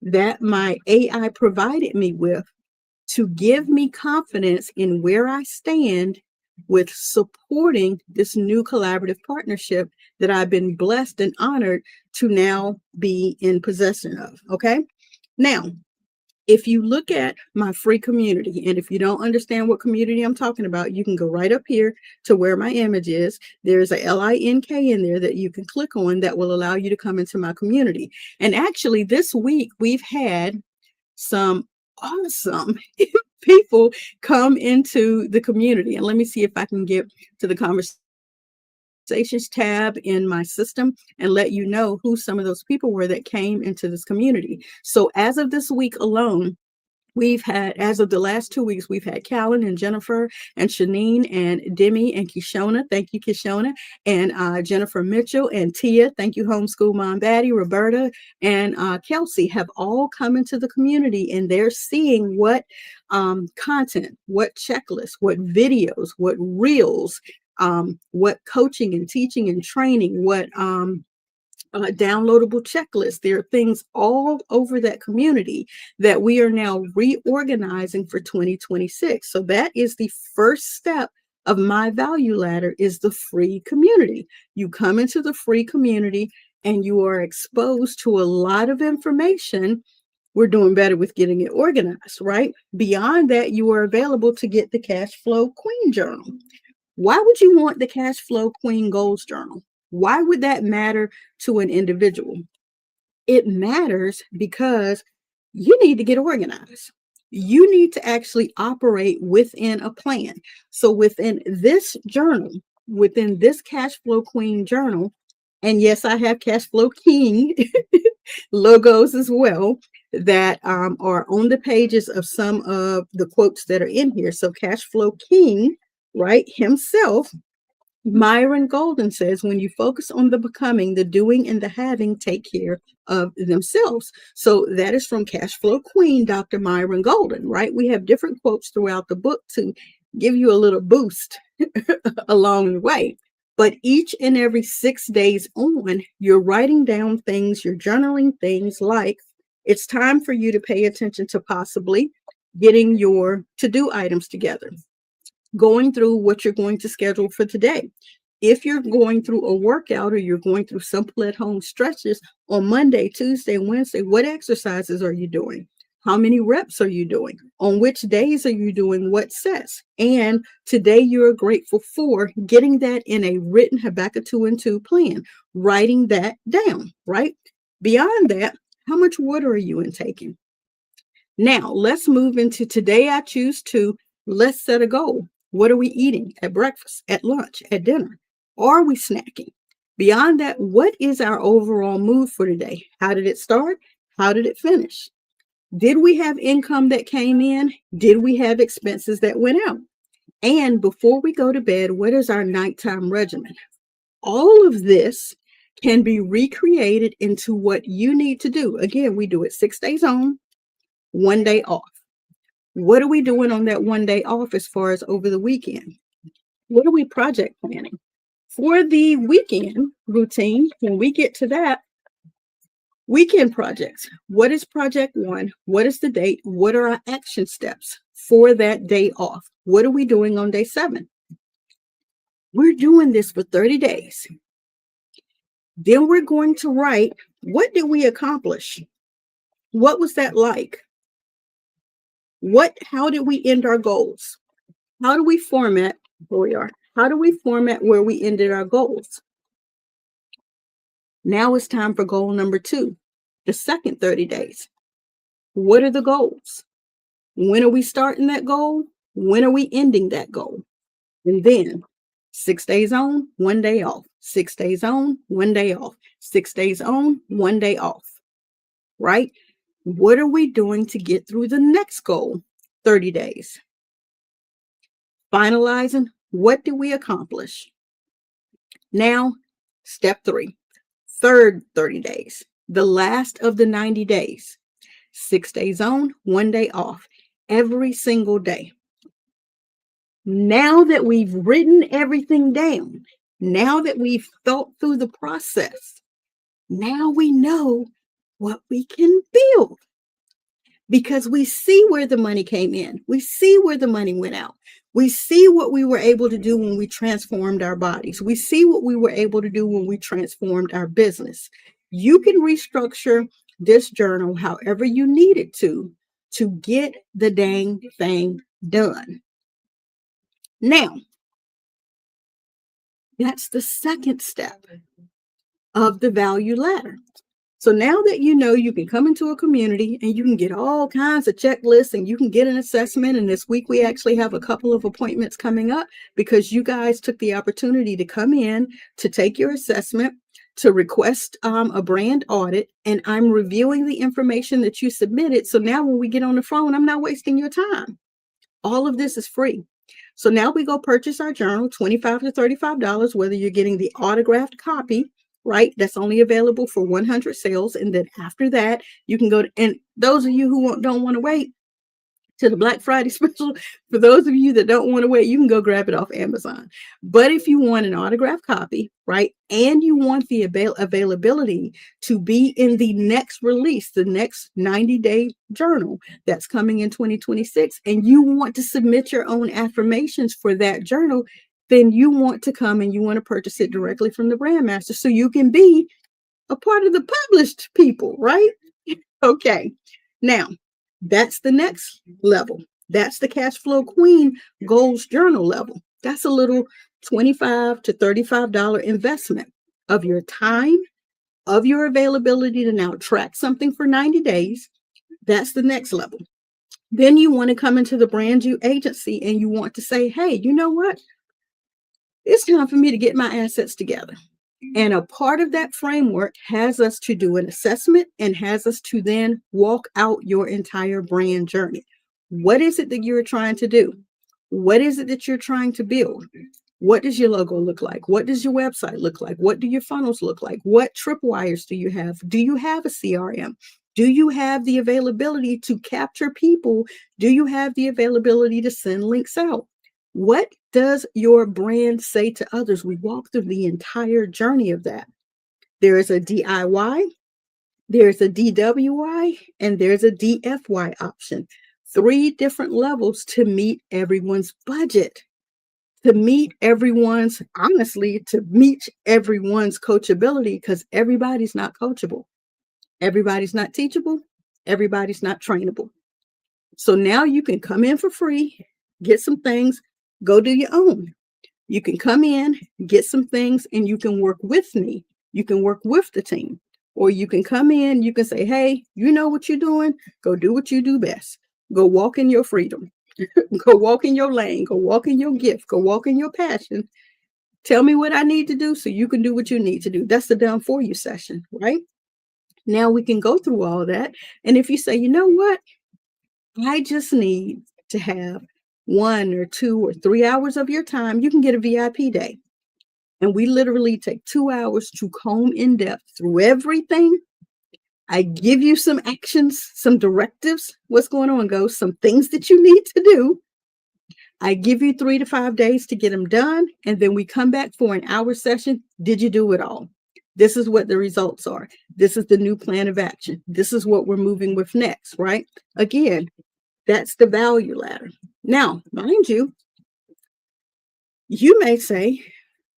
that my AI provided me with to give me confidence in where I stand with supporting this new collaborative partnership that I've been blessed and honored to now be in possession of. Okay. Now, if you look at my free community, and if you don't understand what community I'm talking about, you can go right up here to where my image is. There's a LINK in there that you can click on that will allow you to come into my community. And actually, this week we've had some awesome people come into the community. And let me see if I can get to the conversations tab in my system and let you know who some of those people were that came into this community. So as of this week alone, we've had, as of the last 2 weeks, we've had Callan and Jennifer and Shanine and Demi and Kishona. Thank you, Kishona. And Jennifer Mitchell and Tia. Thank you, Homeschool Mom Batty, Roberta, and Kelsey have all come into the community, and they're seeing what content, what checklists, what videos, what reels, what coaching and teaching and training, what downloadable checklists. There are things all over that community that we are now reorganizing for 2026. So that is the first step of my value ladder, is the free community. You come into the free community and you are exposed to a lot of information. We're doing better with getting it organized, right? Beyond that, you are available to get the Cash Flow Queen Journal. Why would you want the Cash Flow Queen Goals Journal? Why would that matter to an individual? It matters because you need to get organized. You need to actually operate within a plan. So within this journal, within this Cash Flow Queen journal, and yes, I have Cash Flow King logos as well that are on the pages of some of the quotes that are in here. So Cash Flow King, right, himself Myron Golden says, when you focus on the becoming, the doing and the having take care of themselves. So that is from Cash Flow Queen, Dr. Myron Golden, right? We have different quotes throughout the book to give you a little boost along the way. But each and every 6 days on, you're writing down things, you're journaling things like it's time for you to pay attention to possibly getting your to-do items together, going through what you're going to schedule for today. If you're going through a workout or you're going through simple at home stretches on Monday, Tuesday, Wednesday, what exercises are you doing? How many reps are you doing? On which days are you doing what sets? And today you're grateful for getting that in a written Habakkuk 2 and 2 plan, writing that down, right? Beyond that, how much water are you intaking? Now, let's move into today. I choose to, let's set a goal. What are we eating at breakfast, at lunch, at dinner? Are we snacking? Beyond that, what is our overall mood for today? How did it start? How did it finish? Did we have income that came in? Did we have expenses that went out? And before we go to bed, what is our nighttime regimen? All of this can be recreated into what you need to do. Again, we do it 6 days on, 1 day off. What are we doing on that 1 day off as far as over the weekend? What are we project planning? For the weekend routine, when we get to that, weekend projects. What is project one? What is the date? What are our action steps for that day off? What are we doing on day 7? We're doing this for 30 days. Then we're going to write, what did we accomplish? What was that like? How did we end our goals? How do we format where we are? How do we format where we ended our goals? Now it's time for goal number 2, the second 30 days. What are the goals? When are we starting that goal? When are we ending that goal? And then 6 days on, 1 day off. 6 days on, 1 day off. 6 days on, 1 day off. Right? What are we doing to get through the next goal? 30 days. Finalizing, what did we accomplish? Now, step 3, third 30 days, the last of the 90 days. 6 days on, 1 day off, every single day. Now that we've written everything down, now that we've thought through the process, now we know what we can build. Because we see where the money came in. We see where the money went out. We see what we were able to do when we transformed our bodies. We see what we were able to do when we transformed our business. You can restructure this journal however you need it to get the dang thing done. Now, that's the second step of the value ladder. So now that you know, you can come into a community and you can get all kinds of checklists and you can get an assessment. And this week we actually have a couple of appointments coming up because you guys took the opportunity to come in to take your assessment, to request a brand audit, and I'm reviewing the information that you submitted. So now when we get on the phone, I'm not wasting your time. All of this is free. So now we go purchase our journal, $25 to $35, whether you're getting the autographed copy, right? That's only available for 100 sales. And then after that, you can go to, and those of you who don't want to wait to the Black Friday special, for those of you that don't want to wait, you can go grab it off Amazon. But if you want an autographed copy, right, and you want the availability to be in the next release, the next 90-day journal that's coming in 2026, and you want to submit your own affirmations for that journal, then you want to come and you want to purchase it directly from the brand master so you can be a part of the published people, right? Okay. Now, that's the next level. That's the Cash Flow Queen Goals Journal level. That's a little $25 to $35 investment of your time, of your availability to now track something for 90 days. That's the next level. Then you want to come into the brand new agency and you want to say, hey, you know what? It's time for me to get my assets together. And a part of that framework has us to do an assessment and has us to then walk out your entire brand journey. What is it that you're trying to do? What is it that you're trying to build? What does your logo look like? What does your website look like? What do your funnels look like? What tripwires do you have? Do you have a CRM? Do you have the availability to capture people? Do you have the availability to send links out? What does your brand say to others? We walk through the entire journey of that. There is a DIY, there's a DWI, and there's a DFY option. 3 different levels to meet everyone's budget, to meet everyone's, honestly, to meet everyone's coachability, because everybody's not coachable. Everybody's not teachable. Everybody's not trainable. So now you can come in for free, get some things, go do your own. You can come in, get some things, and you can work with me. You can work with the team. Or you can come in, you can say, hey, you know what you're doing? Go do what you do best. Go walk in your freedom. Go walk in your lane. Go walk in your gift. Go walk in your passion. Tell me what I need to do so you can do what you need to do. That's the done for you session, right? Now we can go through all that. And if you say, you know what? I just need to have 1 or 2 or 3 hours of your time, you can get a VIP day. And we literally take 2 hours to comb in depth through everything. I give you some actions, some directives. What's going on, Ghost? Some things that you need to do. I give you 3 to 5 days to get them done. And then we come back for an hour session. Did you do it all? This is what the results are. This is the new plan of action. This is what we're moving with next, right? Again, that's the value ladder. Now, mind you, you may say,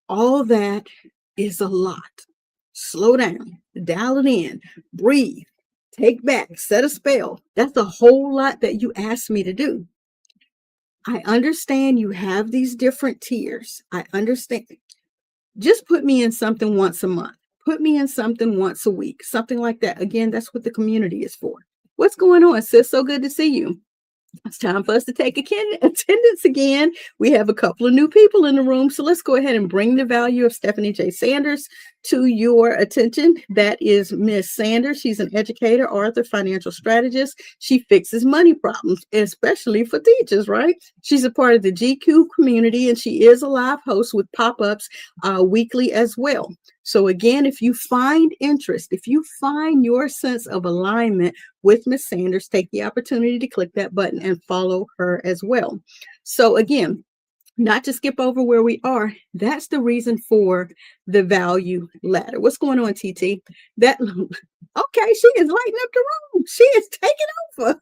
all that is a lot. Slow down, dial it in, breathe, take back, set a spell. That's a whole lot that you asked me to do. I understand you have these different tiers. I understand. Just put me in something once a month. Put me in something once a week, something like that. Again, that's what the community is for. What's going on, sis? So good to see you. It's time for us to take attendance again. We have a couple of new people in the room, so let's go ahead and bring the value of Stephanie J. Sanders to your attention. That is Miss Sanders. She's an educator, author, financial strategist. She fixes money problems, especially for teachers, right? She's a part of the GQ community, and she is a live host with pop-ups weekly as well. So again, if you find interest, if you find your sense of alignment with Miss Sanders, take the opportunity to click that button and follow her as well. So again, not to skip over where we are, that's the reason for the value ladder. What's going on, TT? Okay, she is lighting up the room. She is taking over.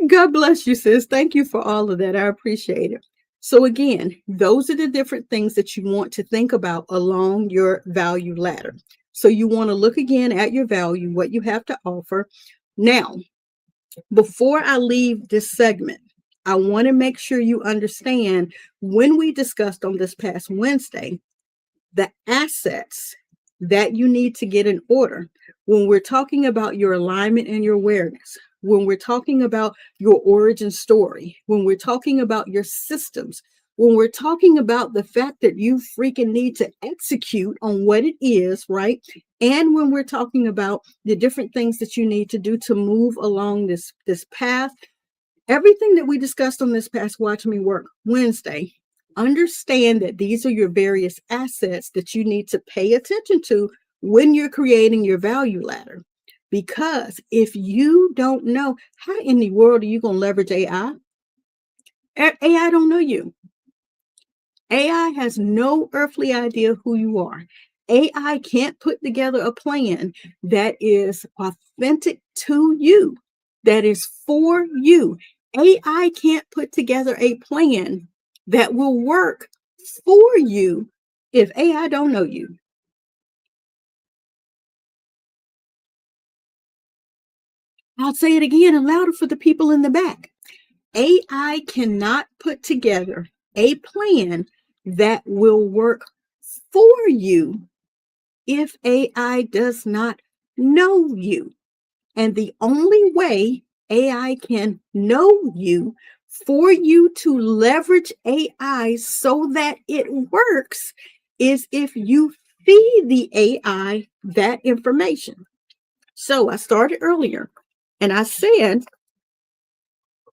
God bless you, sis. Thank you for all of that. I appreciate it. So again, those are the different things that you want to think about along your value ladder. So you want to look again at your value, what you have to offer. Now, before I leave this segment, I want to make sure you understand when we discussed on this past Wednesday, the assets that you need to get in order when we're talking about your alignment and your awareness, when we're talking about your origin story, when we're talking about your systems, when we're talking about the fact that you freaking need to execute on what it is, right? And when we're talking about the different things that you need to do to move along this path, everything that we discussed on this past Watch Me Work Wednesday, understand that these are your various assets that you need to pay attention to when you're creating your value ladder. Because if you don't know, how in the world are you going to leverage AI? AI don't know you. AI has no earthly idea who you are. AI can't put together a plan that is authentic to you, that is for you. AI can't put together a plan that will work for you if AI don't know you. I'll say it again and louder for the people in the back. AI cannot put together a plan that will work for you if AI does not know you. And the only way AI can know you for you to leverage AI so that it works is if you feed the AI that information. So I started earlier and I said,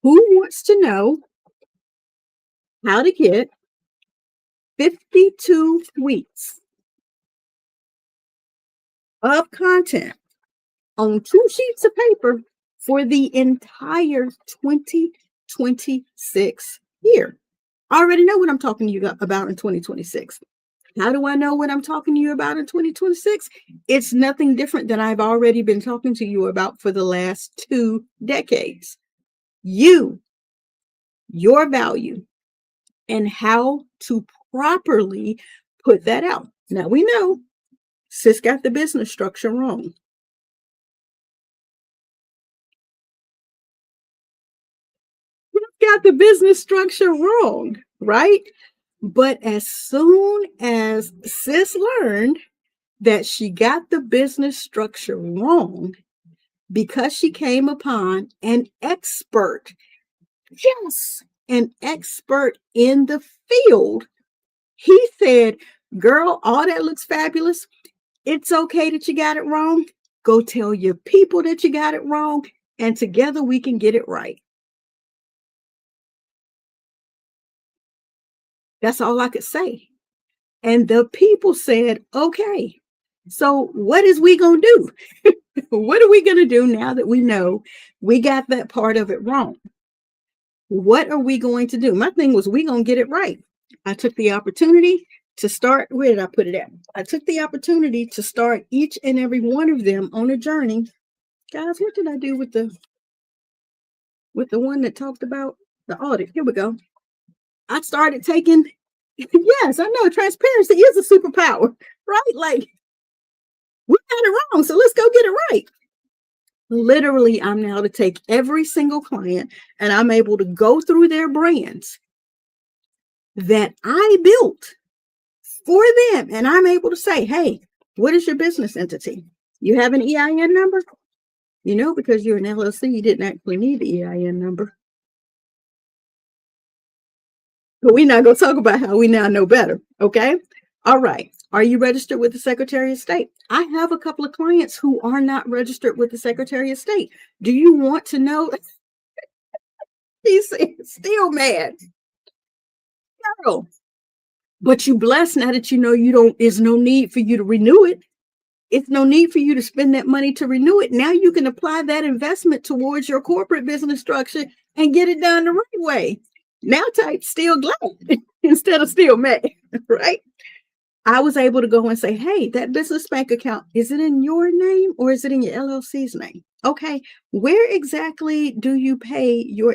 who wants to know how to get 52 weeks of content on 2 sheets of paper for the entire 2026 year. I already know what I'm talking to you about in 2026. How do I know what I'm talking to you about in 2026? It's nothing different than I've already been talking to you about for the last 2 decades. Your value, and how to properly put that out. Now we know sis got the business structure wrong. Got the business structure wrong, right? But as soon as sis learned that she got the business structure wrong, because she came upon an expert, yes, an expert in the field, he said, girl, all that looks fabulous. It's okay that you got it wrong. Go tell your people that you got it wrong, and together we can get it right. That's all I could say. And the people said, okay, so what is we going to do? What are we going to do now that we know we got that part of it wrong? What are we going to do? My thing was, we going to get it right. I took the opportunity to start. Where did I put it at? I took the opportunity to start each and every one of them on a journey. Guys, what did I do with the one that talked about the audit? Here we go. I started taking, yes, I know transparency is a superpower, right? Like, we got it wrong, so let's go get it right. Literally, I'm now to take every single client and I'm able to go through their brands that I built for them. And I'm able to say, hey, what is your business entity? You have an EIN number? You know, because you're an LLC, you didn't actually need the EIN number. But we're not going to talk about how we now know better. Okay. All right. Are you registered with the Secretary of State? I have a couple of clients who are not registered with the Secretary of State. Do you want to know? He's still mad. Girl. But you blessed now that you know there's no need for you to renew it. It's no need for you to spend that money to renew it. Now you can apply that investment towards your corporate business structure and get it done the right way. Now type still glad instead of still mad, right? I was able to go and say, hey, that business bank account, is it in your name or is it in your LLC's name? Okay, where exactly do you pay your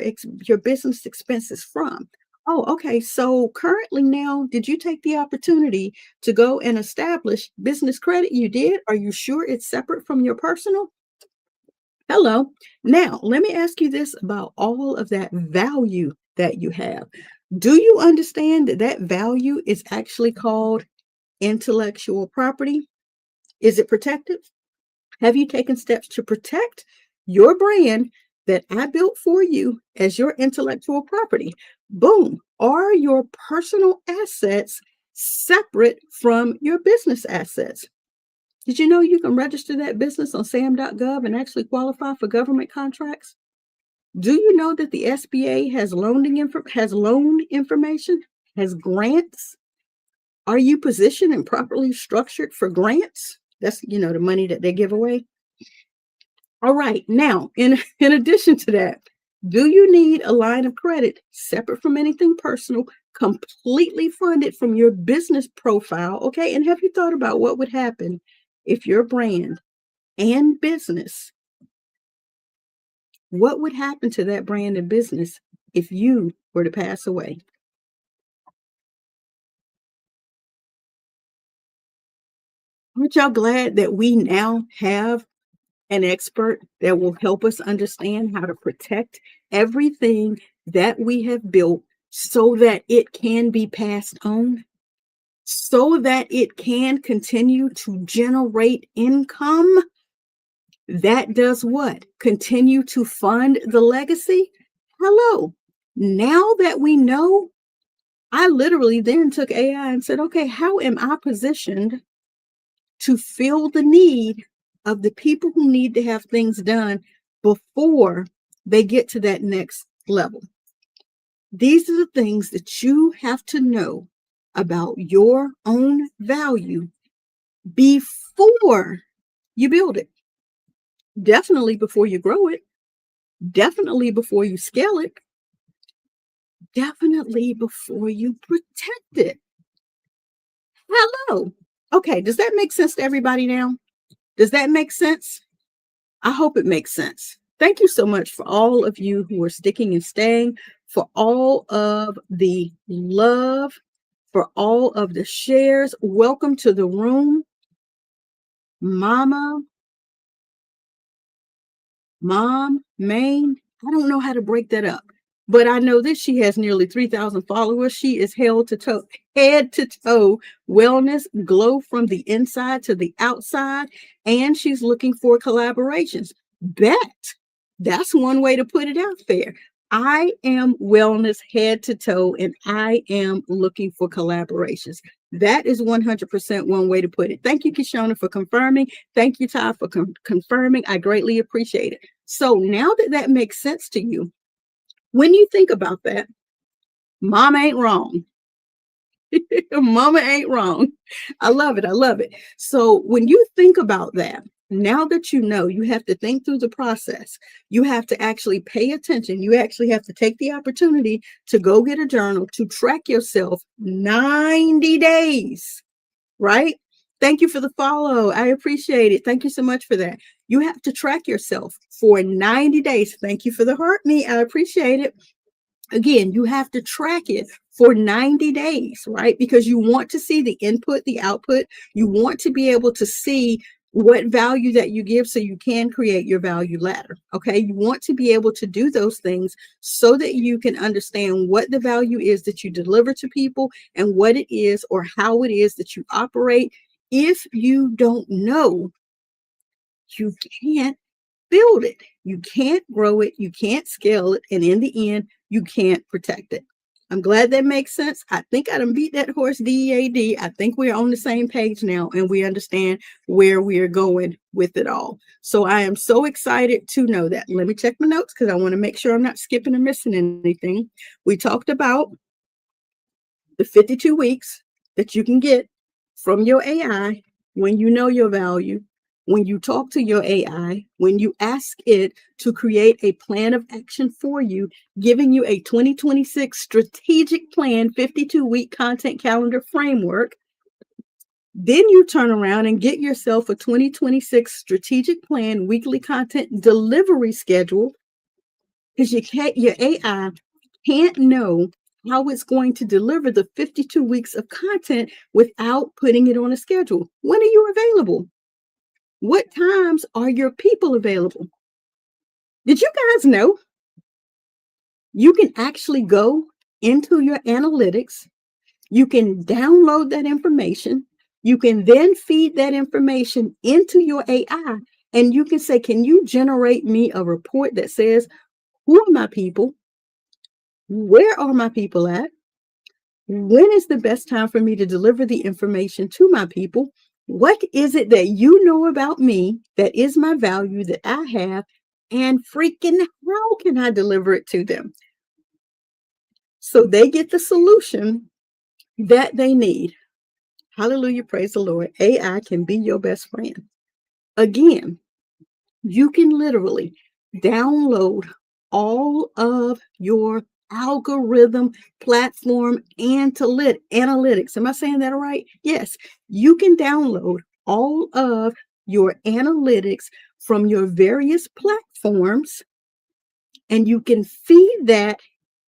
business expenses from? Oh, okay. So currently now, did you take the opportunity to go and establish business credit? You did? Are you sure it's separate from your personal? Hello. Now, let me ask you this about all of that value that you have. Do you understand that that value is actually called intellectual property? Is it protected? Have you taken steps to protect your brand that I built for you as your intellectual property? Boom. Are your personal assets separate from your business assets? Did you know you can register that business on sam.gov and actually qualify for government contracts? Do you know that the SBA has loan information, has grants? Are you positioned and properly structured for grants? That's, the money that they give away. All right. Now, in addition to that, do you need a line of credit separate from anything personal, completely funded from your business profile? Okay. And have you thought about what would happen if your brand and business, what would happen to that brand and business if you were to pass away? Aren't y'all glad that we now have an expert that will help us understand how to protect everything that we have built so that it can be passed on, so that it can continue to generate income? That does what? Continue to fund the legacy? Hello. Now that we know, I literally then took AI and said, okay, how am I positioned to fill the need of the people who need to have things done before they get to that next level? These are the things that you have to know about your own value before you build it. Definitely before you grow it. Definitely before you scale it. Definitely before you protect it. Hello. Okay, does that make sense to everybody now? Does that make sense? I hope it makes sense. Thank you so much for all of you who are sticking and staying, for all of the love, for all of the shares. Welcome to the room, Mom, Maine. I don't know how to break that up, but I know this. She has nearly 3,000 followers. She is head to toe wellness, glow from the inside to the outside, and she's looking for collaborations. Bet. That's one way to put it out there. I am wellness head to toe, and I am looking for collaborations. That is 100% one way to put it. Thank you, Kishona, for confirming. Thank you, Ty, for confirming. I greatly appreciate it. So now that that makes sense to you, when you think about that, mom ain't wrong. Mama ain't wrong. I love it. I love it. So when you think about that, now that you know, you have to think through the process. You have to actually pay attention. You actually have to take the opportunity to go get a journal to track yourself 90 days, right? Thank you for the follow. I appreciate it. Thank you so much for that. You have to track yourself for 90 days. Thank you for the heart me. I appreciate it. Again, you have to track it for 90 days, right? Because you want to see the input, the output. You want to be able to see what value that you give so you can create your value ladder. Okay. You want to be able to do those things so that you can understand what the value is that you deliver to people and what it is or how it is that you operate. If you don't know, you can't build it. You can't grow it. You can't scale it. And in the end, you can't protect it. I'm glad that makes sense. I think I done beat that horse, DEAD. I think we're on the same page now and we understand where we are going with it all. So I am so excited to know that. Let me check my notes because I want to make sure I'm not skipping or missing anything. We talked about the 52 weeks that you can get from your AI when you know your value, when you talk to your AI, when you ask it to create a plan of action for you, giving you a 2026 strategic plan, 52-week content calendar framework. Then you turn around and get yourself a 2026 strategic plan, weekly content delivery schedule, because your AI can't know how it's going to deliver the 52 weeks of content without putting it on a schedule. When are you available? What times are your people available? Did you guys know you can actually go into your analytics? You can download that information. You can then feed that information into your AI and you can say, can you generate me a report that says, who are my people? Where are my people at? When is the best time for me to deliver the information to my people? What is it that you know about me that is my value that I have? And freaking how can I deliver it to them? So they get the solution that they need. Hallelujah. Praise the Lord. AI can be your best friend. Again, you can literally download all of your algorithm platform analytics. Am I saying that right? Yes, you can download all of your analytics from your various platforms and you can feed that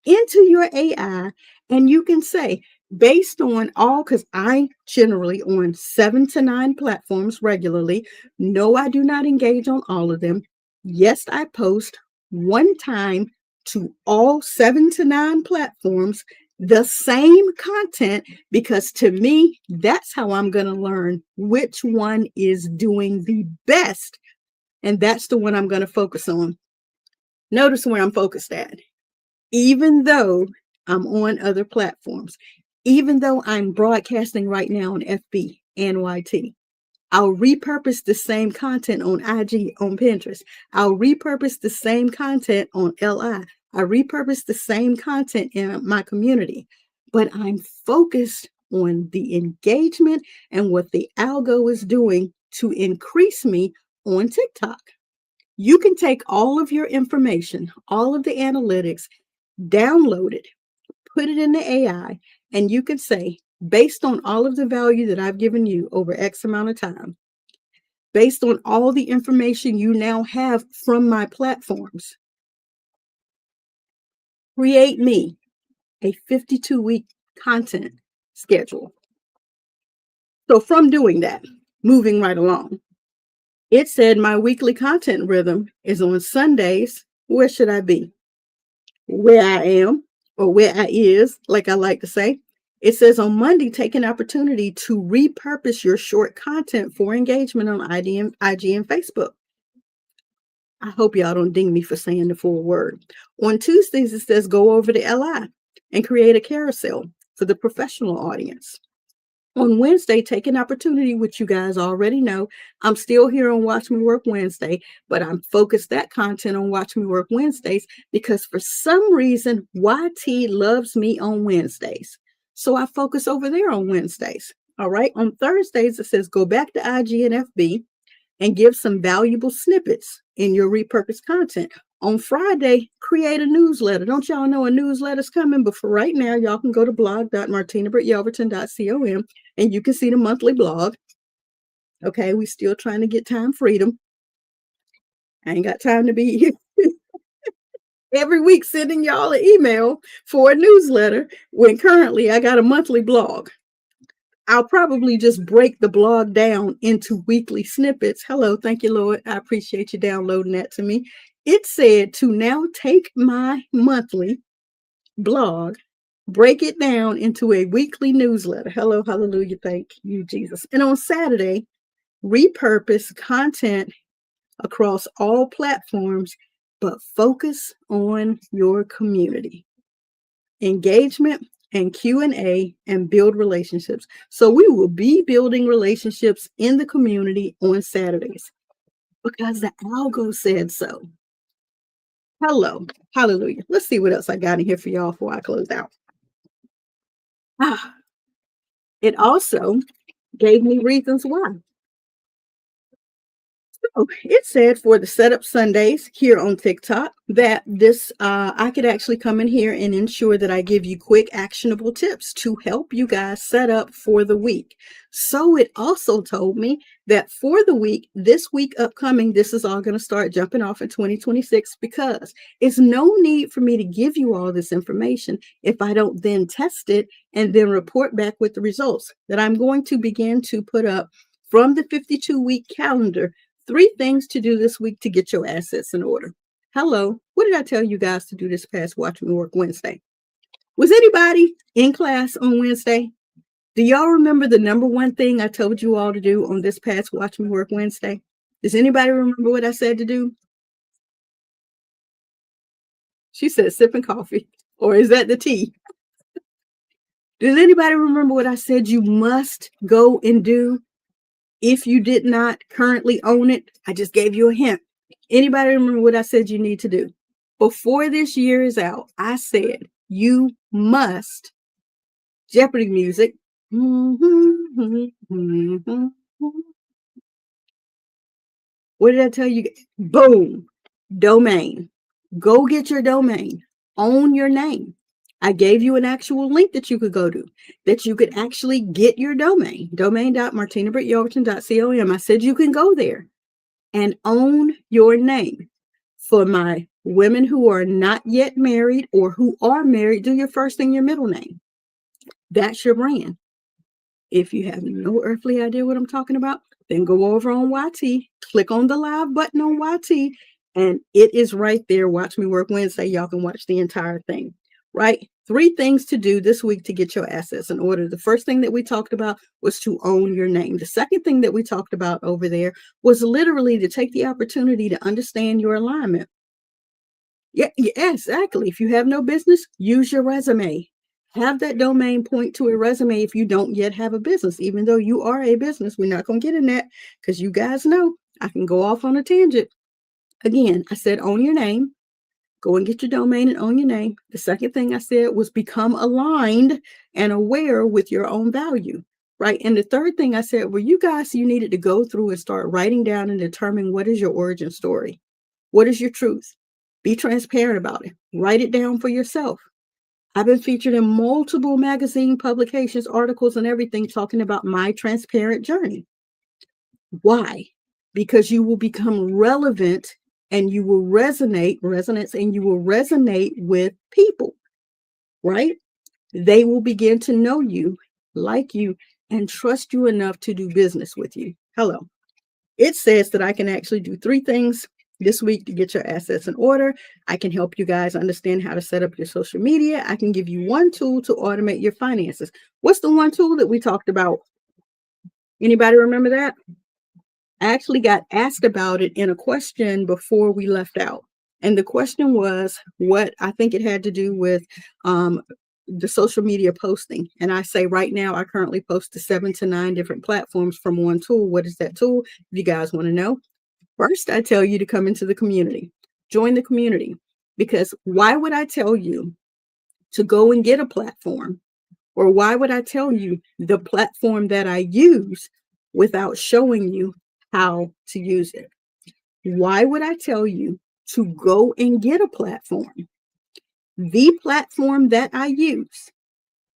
into your AI and you can say, based on all, because I generally on 7 to 9 platforms regularly. No, I do not engage on all of them. Yes, I post one time to all 7 to 9 platforms the same content because to me, that's how I'm going to learn which one is doing the best. And that's the one I'm going to focus on. Notice where I'm focused at. Even though I'm on other platforms, even though I'm broadcasting right now on FB and YT, I'll repurpose the same content on IG, on Pinterest. I'll repurpose the same content on LI. I repurpose the same content in my community, but I'm focused on the engagement and what the algo is doing to increase me on TikTok. You can take all of your information, all of the analytics, download it, put it in the AI, and you can say, based on all of the value that I've given you over X amount of time, based on all the information you now have from my platforms, create me a 52-week content schedule. So from doing that, moving right along, it said my weekly content rhythm is on Sundays. Where should I be? Where I am, or where I is, like I like to say. It says on Monday, take an opportunity to repurpose your short content for engagement on IG and Facebook. I hope y'all don't ding me for saying the full word. On Tuesdays, it says go over to LI and create a carousel for the professional audience. On Wednesday, take an opportunity, which you guys already know. I'm still here on Watch Me Work Wednesday, but I'm focused that content on Watch Me Work Wednesdays because for some reason, YT loves me on Wednesdays. So I focus over there on Wednesdays. All right. On Thursdays, it says go back to IG and FB and give some valuable snippets in your repurposed content. On Friday, create a newsletter. Don't y'all know a newsletter's coming? But for right now, y'all can go to blog.martinabrittYelverton.com and you can see the monthly blog. Okay, we still trying to get time freedom. I ain't got time to be here every week sending y'all an email for a newsletter when currently I got a monthly blog. I'll probably just break the blog down into weekly snippets. Hello, thank you, Lord. I appreciate you downloading that to me. It said to now take my monthly blog, break it down into a weekly newsletter. Hello, hallelujah, thank you, Jesus. And on Saturday, repurpose content across all platforms, but focus on your community. Engagement and Q&A and build relationships. So we will be building relationships in the community on Saturdays because the algo said so. Hello, hallelujah. Let's see what else I got in here for y'all before I close out. It also gave me reasons why. So it said for the setup Sundays here on TikTok that this I could actually come in here and ensure that I give you quick actionable tips to help you guys set up for the week. So it also told me that for the week, this week upcoming, this is all going to start jumping off in 2026 because it's no need for me to give you all this information if I don't then test it and then report back with the results that I'm going to begin to put up from the 52-week calendar. 3 things to do this week to get your assets in order. Hello, what did I tell you guys to do this past Watch Me Work Wednesday? Was anybody in class on Wednesday? Do y'all remember the number one thing I told you all to do on this past Watch Me Work Wednesday? Does anybody remember what I said to do? She said sipping coffee. Or is that the tea? Does anybody remember what I said you must go and do? If you did not currently own it, I just gave you a hint. Anybody remember what I said you need to do? Before this year is out, I said you must, Jeopardy music. What did I tell you? Boom, domain. Go get your domain. Own your name. I gave you an actual link that you could go to, that you could actually get your domain, domain.martinabrittYelverton.com. I said you can go there and own your name. For my women who are not yet married or who are married, do your first and your middle name. That's your brand. If you have no earthly idea what I'm talking about, then go over on YT, click on the live button on YT, and it is right there. Watch Me Work Wednesday. Y'all can watch the entire thing. Right? 3 things to do this week to get your assets in order. The first thing that we talked about was to own your name. The second thing that we talked about over there was literally to take the opportunity to understand your alignment. Yeah, exactly. If you have no business, use your resume. Have that domain point to a resume if you don't yet have a business, even though you are a business. We're not going to get in that because you guys know I can go off on a tangent. Again, I said own your name. Go and get your domain and own your name. The second thing I said was become aligned and aware with your own value, right? And the third thing I said, well, you needed to go through and start writing down and determine what is your origin story. What is your truth? Be transparent about it. Write it down for yourself. I've been featured in multiple magazine publications, articles, and everything talking about my transparent journey. Why? Because you will become relevant and you will resonate with people, right? They will begin to know you, like you, and trust you enough to do business with you. Hello. It says that I can actually do 3 things this week to get your assets in order. I can help you guys understand how to set up your social media. I can give you 1 tool to automate your finances. What's the 1 tool that we talked about? Anybody remember that? I actually got asked about it in a question before we left out. And the question was what I think it had to do with the social media posting. And I say right now, I currently post to 7 to 9 different platforms from 1 tool. What is that tool? If you guys want to know. First, I tell you to come into the community, join the community, because why would I tell you to go and get a platform? Or why would I tell you the platform that I use without showing you how to use it? Why would I tell you to go and get a platform? The platform that I use,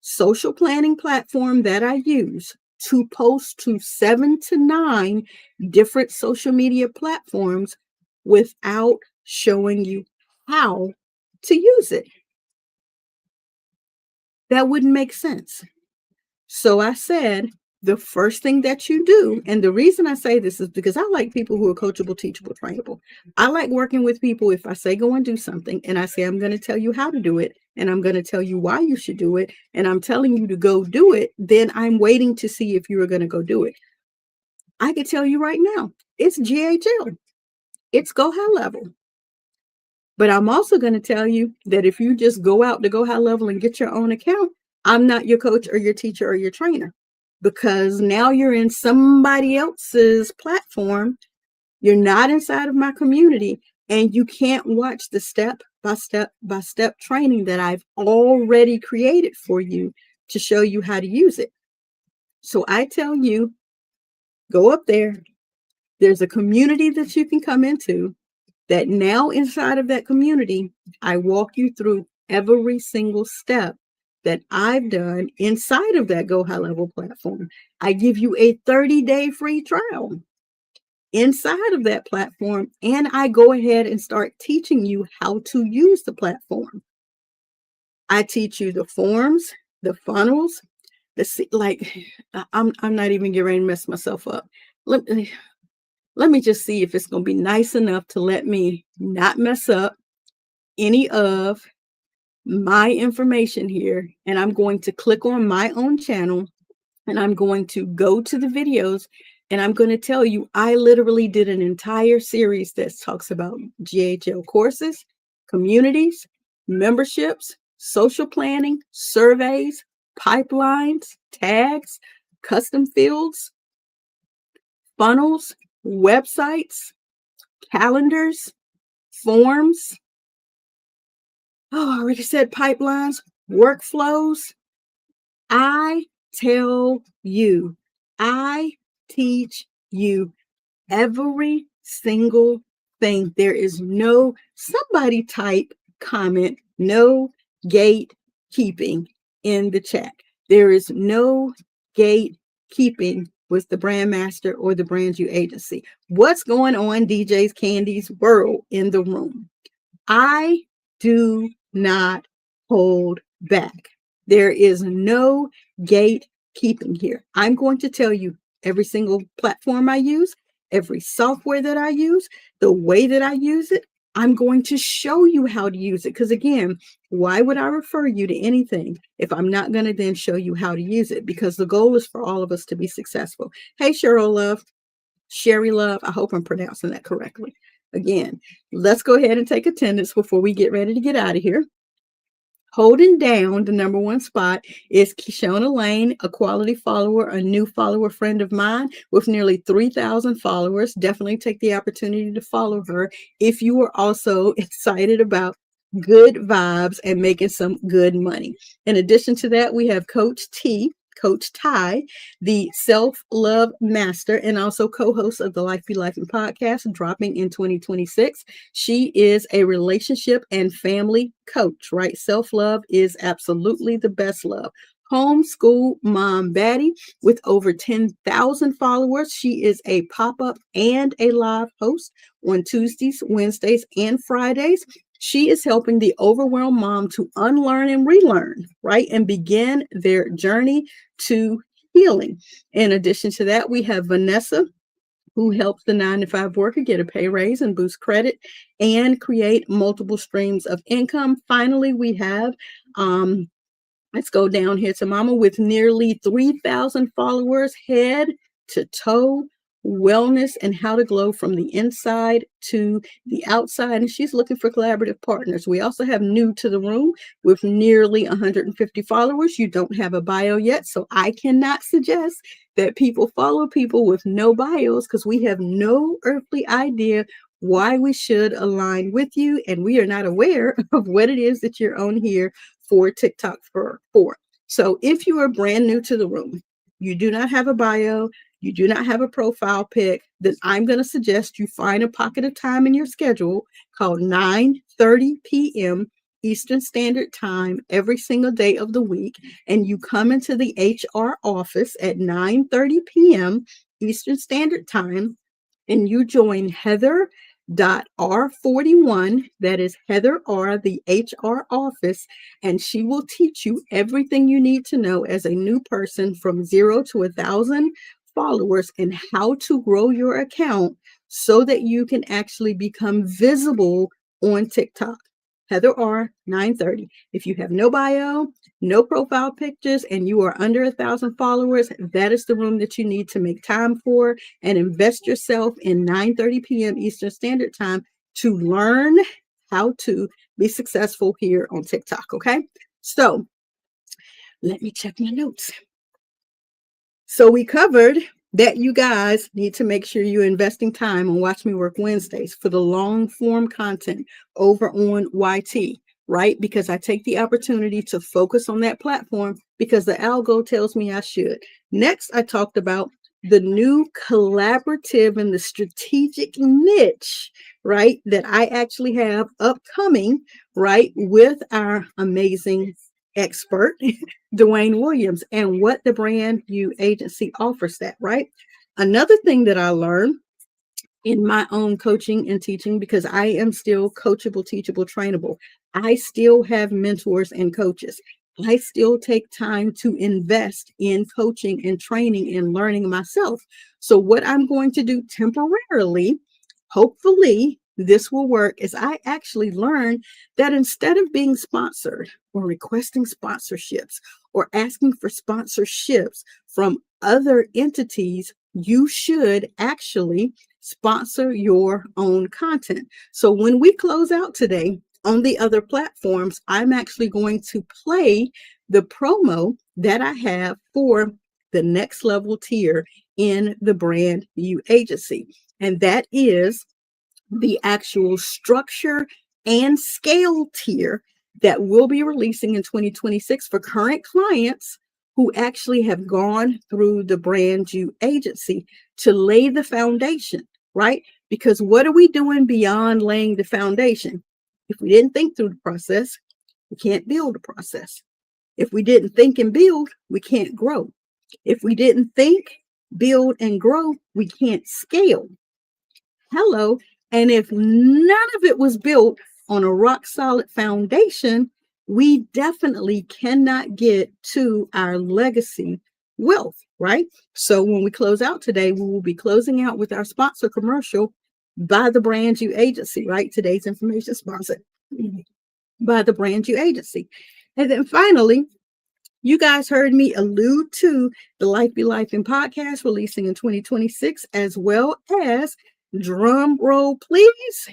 social planning platform that I use to post to 7 to 9 different social media platforms without showing you how to use it. That wouldn't make sense. So I said, the first thing that you do, and the reason I say this is because I like people who are coachable, teachable, trainable. I like working with people. If I say go and do something and I say I'm going to tell you how to do it and I'm going to tell you why you should do it and I'm telling you to go do it, then I'm waiting to see if you are going to go do it. I could tell you right now, it's GHL. It's Go High Level. But I'm also going to tell you that if you just go out to Go High Level and get your own account, I'm not your coach or your teacher or your trainer. Because now you're in somebody else's platform. You're not inside of my community and you can't watch the step by step training that I've already created for you to show you how to use it. So I tell you, go up there. There's a community that you can come into that now inside of that community, I walk you through every single step that I've done inside of that Go High Level platform. I give you a 30-day free trial inside of that platform, and I go ahead and start teaching you how to use the platform. I teach you the forms, the funnels, I'm not even getting ready to mess myself up. Let me just see if it's going to be nice enough to let me not mess up any of my information here, and I'm going to click on my own channel and I'm going to go to the videos and I'm going to tell you I literally did an entire series that talks about GHL courses, communities, memberships, social planning, surveys, pipelines, tags, custom fields, funnels, websites, calendars, forms. Oh, I already said pipelines, workflows. I tell you, I teach you every single thing. There is no, somebody type comment, no gatekeeping in the chat. There is no gatekeeping with the brand master or the brand you agency. What's going on, DJ's Candy's world in the room? I do not hold back. There is no gatekeeping here. I'm going to tell you every single platform I use, every software that I use, the way that I use it. I'm going to show you how to use it. Because again, why would I refer you to anything if I'm not going to then show you how to use it? Because the goal is for all of us to be successful. Hey, Cheryl Love, Sherry Love. I hope I'm pronouncing that correctly. Again, let's go ahead and take attendance before we get ready to get out of here. Holding down the number 1 spot is Kishona Lane, a quality follower, a new follower friend of mine with nearly 3,000 followers. Definitely take the opportunity to follow her if you are also excited about good vibes, and making some good money. In addition to that, we have Coach Ty, the self love master and also co host of the Life Be Life and podcast, dropping in 2026. She is a relationship and family coach, right? Self love is absolutely the best love. Homeschool mom baddie with over 10,000 followers. She is a pop up and a live host on Tuesdays, Wednesdays, and Fridays. She is helping the overwhelmed mom to unlearn and relearn, right? And begin their journey to healing. In addition to that, we have Vanessa, who helps the 9 to 5 worker get a pay raise and boost credit and create multiple streams of income. Finally, we have let's go down here to Mama with nearly 3,000 followers, head to toe, wellness, and how to glow from the inside to the outside. And she's looking for collaborative partners. We also have new to the room with nearly 150 followers. You don't have a bio yet, so I cannot suggest that people follow people with no bios because we have no earthly idea why we should align with you, and we are not aware of what it is that you're on here for TikTok for. So if you are brand new to the room, you do not have a bio, you do not have a profile pic, then I'm going to suggest you find a pocket of time in your schedule called 9:30 p.m. Eastern Standard Time every single day of the week, and you come into the HR office at 9:30 p.m. Eastern Standard Time, and you join Heather.R41, that is Heather R, the HR office, and she will teach you everything you need to know as a new person from 0 to 1,000 followers and how to grow your account so that you can actually become visible on TikTok. Heather R, 9:30. If you have no bio, no profile pictures, and you are under 1,000 followers, that is the room that you need to make time for and invest yourself in 9:30 p.m. Eastern Standard Time to learn how to be successful here on TikTok. Okay. So let me check my notes. So we covered that you guys need to make sure you're investing time on Watch Me Work Wednesdays for the long form content over on YT, right? Because I take the opportunity to focus on that platform because the algo tells me I should. Next, I talked about the new collaborative and the strategic niche, right? That I actually have upcoming, right? With our amazing expert, Dwayne Williams, and what the brand new agency offers that, right? Another thing that I learned in my own coaching and teaching, because I am still coachable, teachable, trainable. I still have mentors and coaches. I still take time to invest in coaching and training and learning myself. So what I'm going to do temporarily, hopefully this will work, is I actually learned that instead of being sponsored or requesting sponsorships or asking for sponsorships from other entities, you should actually sponsor your own content. So when we close out today on the other platforms, I'm actually going to play the promo that I have for the next level tier in the brand new agency. And that is the actual structure and scale tier that we'll be releasing in 2026 for current clients who actually have gone through the brand new agency to lay the foundation, right? Because what are we doing beyond laying the foundation? If we didn't think through the process, we can't build a process. If we didn't think and build, we can't grow. If we didn't think, build, and grow, we can't scale. Hello. And if none of it was built on a rock solid foundation, we definitely cannot get to our legacy wealth, right? So when we close out today, we will be closing out with our sponsor commercial by the brand new agency, right? Today's information sponsored by the brand new agency. And then finally, you guys heard me allude to the Life Be Life in podcast releasing in 2026, as well as, drum roll please,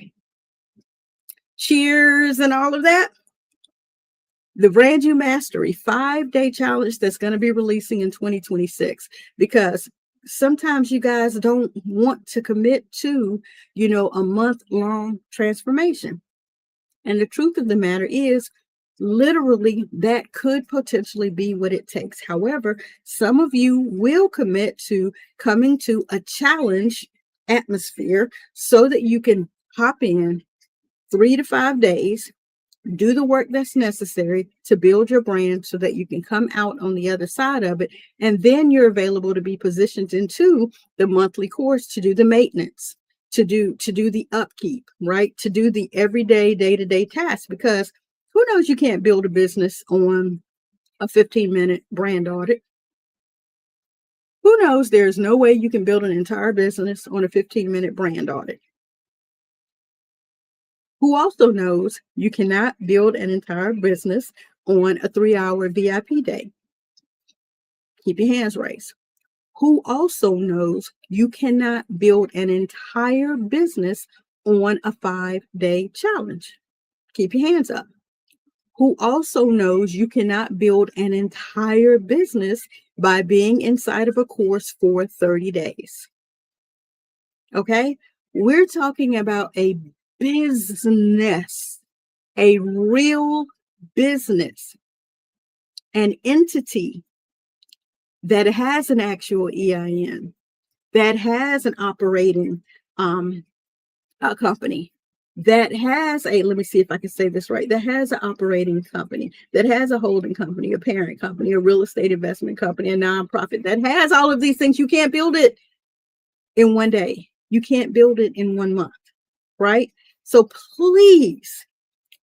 cheers and all of that, the brand new mastery 5-day challenge that's going to be releasing in 2026. Because sometimes you guys don't want to commit to, a month-long transformation. And the truth of the matter is, literally, that could potentially be what it takes. However, some of you will commit to coming to a challenge atmosphere so that you can hop in 3 to 5 days, do the work that's necessary to build your brand so that you can come out on the other side of it. And then you're available to be positioned into the monthly course to do the maintenance, to do the upkeep, right? To do the everyday, day-to-day tasks, because who knows, you can't build a business on a 15-minute brand audit. Who knows, there's no way you can build an entire business on a 15-minute brand audit. Who also knows you cannot build an entire business on a 3-hour VIP day? Keep your hands raised. Who also knows you cannot build an entire business on a 5-day challenge? Keep your hands up. Who also knows you cannot build an entire business by being inside of a course for 30 days? Okay? We're talking about a business, a real business, an entity that has an actual EIN, that has an operating a company, that has a, let me see if I can say this right, that has an operating company, that has a holding company, a parent company, a real estate investment company, a nonprofit, that has all of these things. You can't build it in one day. You can't build it in 1 month, right? So please,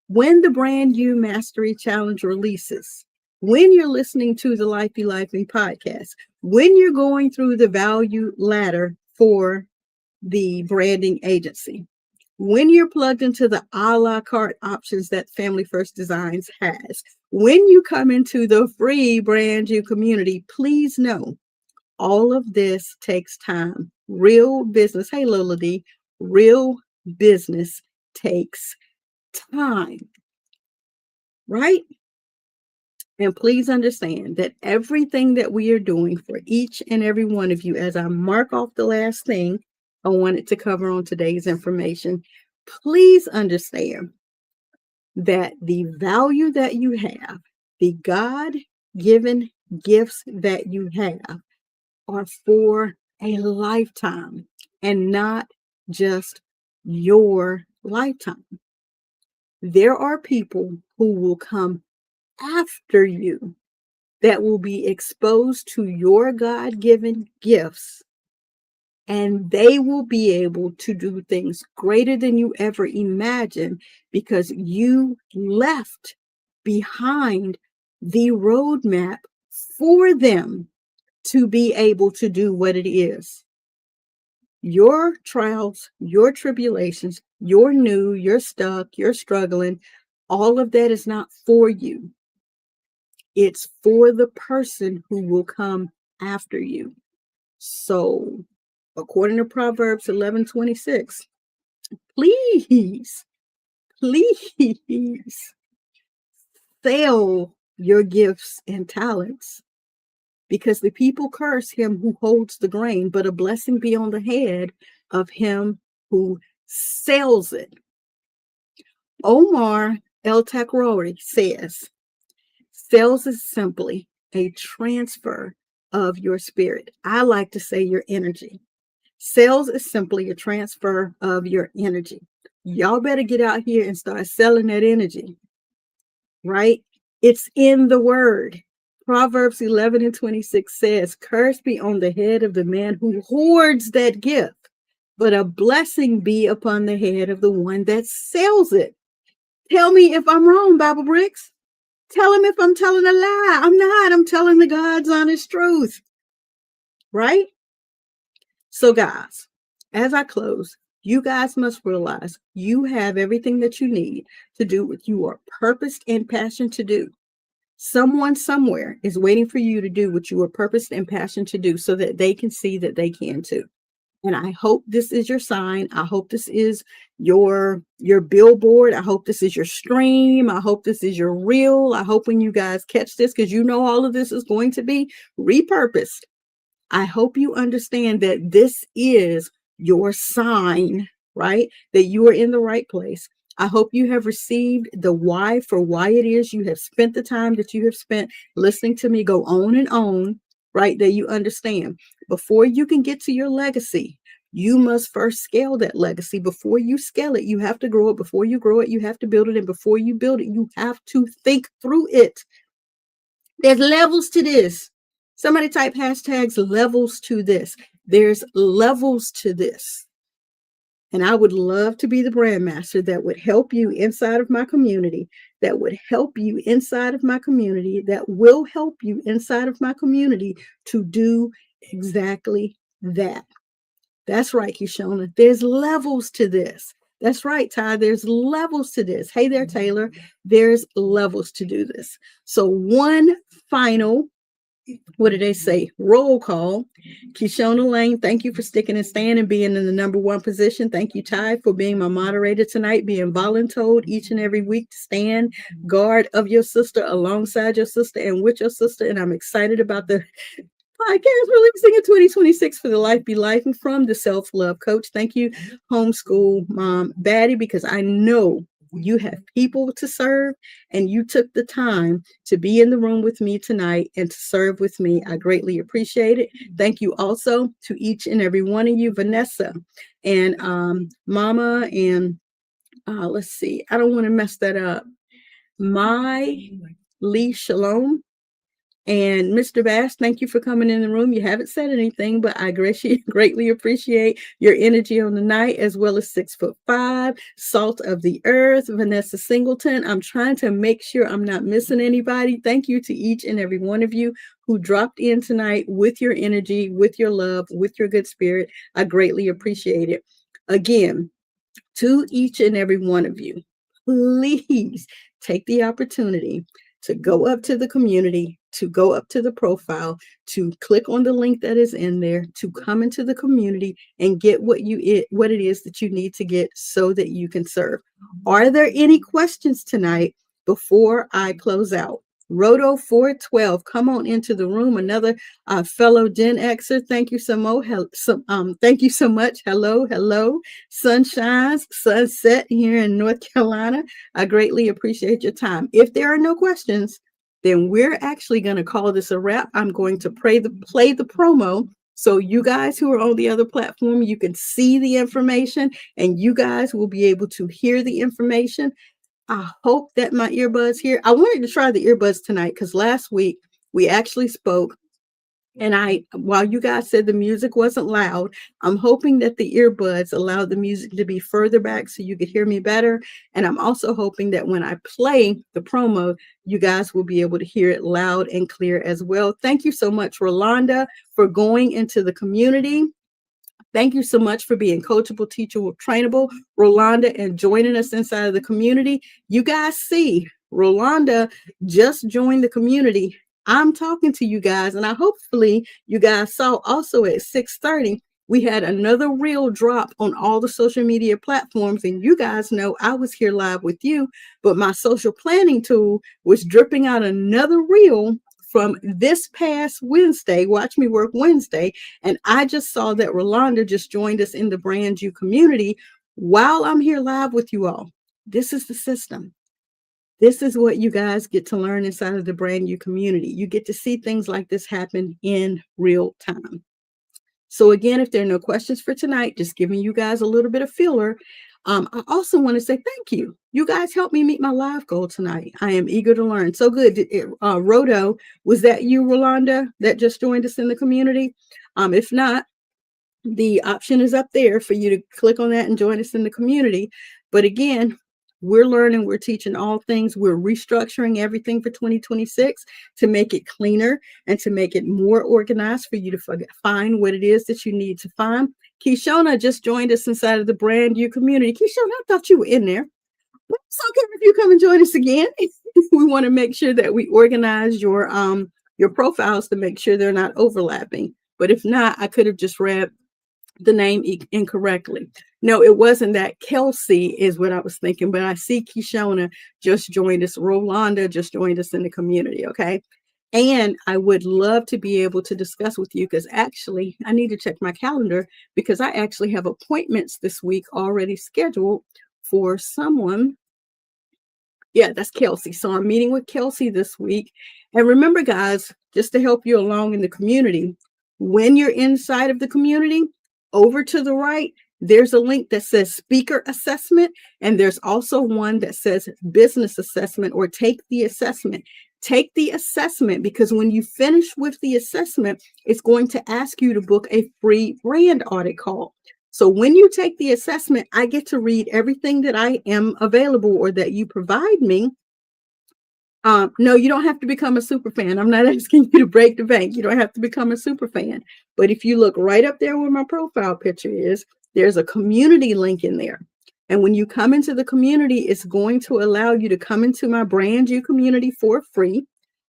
when the Brand You Mastery Challenge releases, when you're listening to the Life Be Lifing podcast, when you're going through the value ladder for the branding agency, when you're plugged into the a la carte options that Family First Designs has, when you come into the free Brand You community, please know all of this takes time. Real business, hey Lola D, real business takes time, right? And please understand that everything that we are doing for each and every one of you, as I mark off the last thing I wanted to cover on today's information, please understand that the value that you have, the God-given gifts that you have, are for a lifetime and not just your lifetime. There are people who will come after you that will be exposed to your God-given gifts, and they will be able to do things greater than you ever imagined because you left behind the roadmap for them to be able to do what it is. Your trials, your tribulations, you're new, you're stuck, you're struggling, all of that is not for you. It's for the person who will come after you. So, according to Proverbs 11:26, please, please sell your gifts and talents, because the people curse him who holds the grain, but a blessing be on the head of him who sells it. Omar El Takrori says, sales is simply a transfer of your spirit. I like to say your energy. Sales is simply a transfer of your energy. Y'all better get out here and start selling that energy, right? It's in the word. Proverbs 11:26 says, curse be on the head of the man who hoards that gift, but a blessing be upon the head of the one that sells it. Tell me if I'm wrong, Bible Bricks. Tell him if I'm telling a lie. I'm not. I'm telling the God's honest truth, right? So guys, as I close, you guys must realize you have everything that you need to do what you are purposed and passionate to do. Someone somewhere is waiting for you to do what you are purposed and passionate to do so that they can see that they can too. And I hope this is your sign. I hope this is your billboard. I hope this is your stream. I hope this is your reel. I hope when you guys catch this, because you know all of this is going to be repurposed. I hope you understand that this is your sign, right? That you are in the right place. I hope you have received the why for why it is you have spent the time that you have spent listening to me go on and on, right? That you understand. Before you can get to your legacy, you must first scale that legacy. Before you scale it, you have to grow it. Before you grow it, you have to build it. And before you build it, you have to think through it. There's levels to this. Somebody type hashtags levels to this. There's levels to this. And I would love to be the brand master that would help you inside of my community, that would help you inside of my community, that will help you inside of my community to do exactly that. That's right, Kishona. There's levels to this. That's right, Ty. There's levels to this. Hey there, Taylor. There's levels to do this. So one final, what did they say? Roll call. Kishona Lane, thank you for sticking and staying and being in the number one position. Thank you, Ty, for being my moderator tonight, being voluntold each and every week to stand guard of your sister, alongside your sister, and with your sister. And I'm excited about the podcast releasing in 2026 for the Life Be Life and from the Self-Love Coach. Thank you, homeschool mom Batty, because I know you have people to serve and you took the time to be in the room with me tonight and to serve with me. I greatly appreciate it. Thank you also to each and every one of you, Vanessa and Mama, and let's see, I don't want to mess that up. My Lee Shalom. And Mr. Bass, thank you for coming in the room. You haven't said anything, but I greatly appreciate your energy on the night, as well as 6'5", Salt of the Earth, Vanessa Singleton. I'm trying to make sure I'm not missing anybody. Thank you to each and every one of you who dropped in tonight with your energy, with your love, with your good spirit. I greatly appreciate it. Again, to each and every one of you, please take the opportunity to go up to the community, to go up to the profile, to click on the link that is in there, to come into the community and get what it is that you need to get so that you can serve. Are there any questions tonight before I close out? Roto 412, come on into the room. Another fellow Gen Xer. Thank you thank you so much. Hello. Sunshines, sunset here in North Carolina. I greatly appreciate your time. If there are no questions, then we're actually going to call this a wrap. I'm going to play the promo. So you guys who are on the other platform, you can see the information and you guys will be able to hear the information. I hope that my earbuds here. I wanted to try the earbuds tonight because last week we actually spoke. And while you guys said the music wasn't loud, I'm hoping that the earbuds allowed the music to be further back so you could hear me better. And I'm also hoping that when I play the promo, you guys will be able to hear it loud and clear as well. Thank you so much, Rolanda, for going into the community. Thank you so much for being coachable, teachable, trainable, Rolanda, and joining us inside of the community. You guys see, Rolanda just joined the community. I'm talking to you guys, and hopefully you guys saw also at 6:30, we had another reel drop on all the social media platforms. And you guys know I was here live with you, but my social planning tool was dripping out another reel from this past Wednesday, Watch Me Work Wednesday. And I just saw that Rolanda just joined us in the Brand You community while I'm here live with you all. This is the system. This is what you guys get to learn inside of the Brand You community. You get to see things like this happen in real time. So again, if there are no questions for tonight, just giving you guys a little bit of filler. I also want to say thank you. You guys helped me meet my live goal tonight. I am eager to learn. So good. Roto, was that you, Rolanda, that just joined us in the community? If not, the option is up there for you to click on that and join us in the community. But again, we're learning, we're teaching all things. We're restructuring everything for 2026 to make it cleaner and to make it more organized for you to find what it is that you need to find. Kishona just joined us inside of the Brand You community. Kishona, I thought you were in there. But it's okay if you come and join us again. We want to make sure that we organize your profiles to make sure they're not overlapping. But if not, I could have just read the name incorrectly. No, it wasn't that. Kelsey is what I was thinking, but I see Kishona just joined us. Rolanda just joined us in the community. Okay. And I would love to be able to discuss with you because actually I need to check my calendar because I actually have appointments this week already scheduled for someone. Yeah, that's Kelsey. So I'm meeting with Kelsey this week. And remember, guys, just to help you along in the community, when you're inside of the community, over to the right, there's a link that says speaker assessment. And there's also one that says business assessment or take the assessment. Take the assessment because when you finish with the assessment, it's going to ask you to book a free brand audit call. So when you take the assessment, I get to read everything that I am available or that you provide me. No, you don't have to become a super fan. I'm not asking you to break the bank. You don't have to become a super fan. But if you look right up there where my profile picture is, there's a community link in there. And when you come into the community, it's going to allow you to come into my brand new community for free.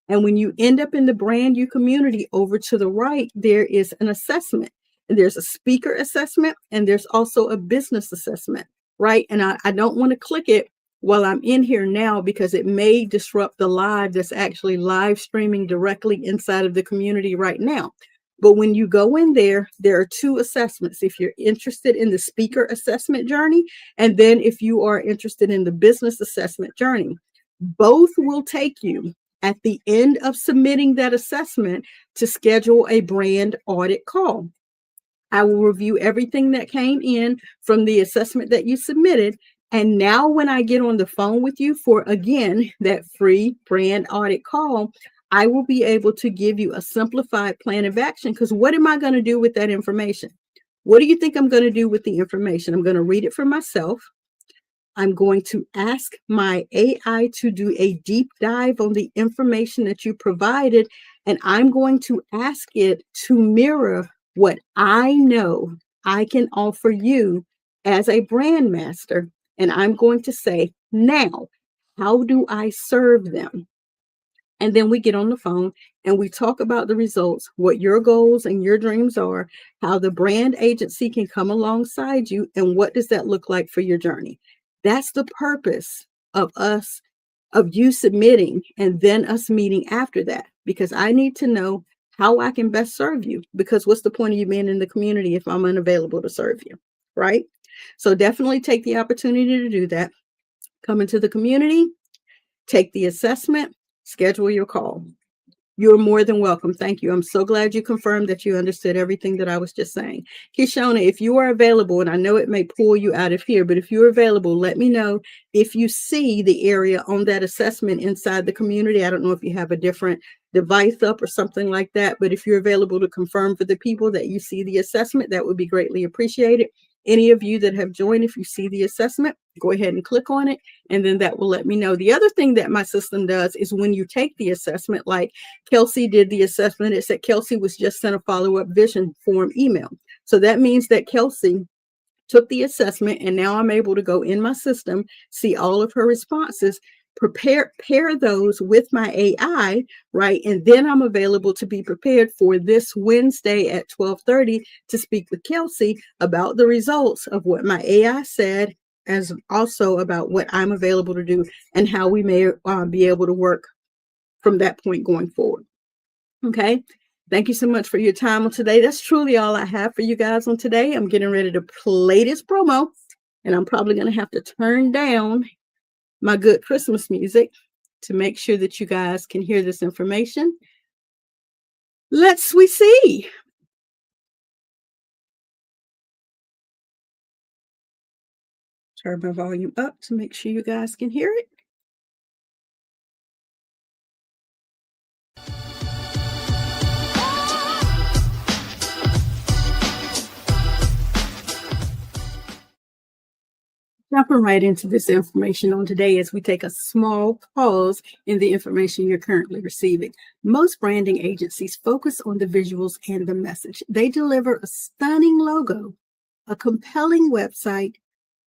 And when you end up in the brand new community, over to the right, there is an assessment. And there's a speaker assessment and there's also a business assessment, right? And I don't want to click it while I'm in here now because it may disrupt the live that's actually live streaming directly inside of the community right now. But when you go in there, there are two assessments. If you're interested in the speaker assessment journey, and then if you are interested in the business assessment journey, both will take you at the end of submitting that assessment to schedule a brand audit call. I will review everything that came in from the assessment that you submitted. And now when I get on the phone with you for, again, that free brand audit call, I will be able to give you a simplified plan of action. Because what am I going to do with that information? What do you think I'm going to do with the information? I'm going to read it for myself. I'm going to ask my AI to do a deep dive on the information that you provided. And I'm going to ask it to mirror what I know I can offer you as a brand master. And I'm going to say, now, how do I serve them? And then we get on the phone and we talk about the results, what your goals and your dreams are, how the brand agency can come alongside you, and what does that look like for your journey? That's the purpose of us, of you submitting and then us meeting after that, because I need to know how I can best serve you. Because what's the point of you being in the community if I'm unavailable to serve you, right? So definitely take the opportunity to do that. Come into the community, take the assessment, schedule your call. You're more than welcome. Thank you. I'm so glad you confirmed that you understood everything that I was just saying. Kishona, if you are available, and I know it may pull you out of here, but if you're available, let me know if you see the area on that assessment inside the community. I don't know if you have a different device up or something like that, but if you're available to confirm for the people that you see the assessment, that would be greatly appreciated. Any of you that have joined, if you see the assessment, go ahead and click on it, and then that will let me know. The other thing that my system does is when you take the assessment, like Kelsey did the assessment, it said Kelsey was just sent a follow-up vision form email. So that means that Kelsey took the assessment, and now I'm able to go in my system, see all of her responses, pair those with my AI, right? And then I'm available to be prepared for this Wednesday at 12:30 to speak with Kelsey about the results of what my AI said, as also about what I'm available to do and how we may be able to work from that point going forward. Okay. Thank you so much for your time on today. That's truly all I have for you guys on today. I'm getting ready to play this promo, and I'm probably going to have to turn down my good Christmas music to make sure that you guys can hear this information. We see. Turn my volume up to make sure you guys can hear it. Jumping right into this information on today as we take a small pause in the information you're currently receiving. Most branding agencies focus on the visuals and the message. They deliver a stunning logo, a compelling website,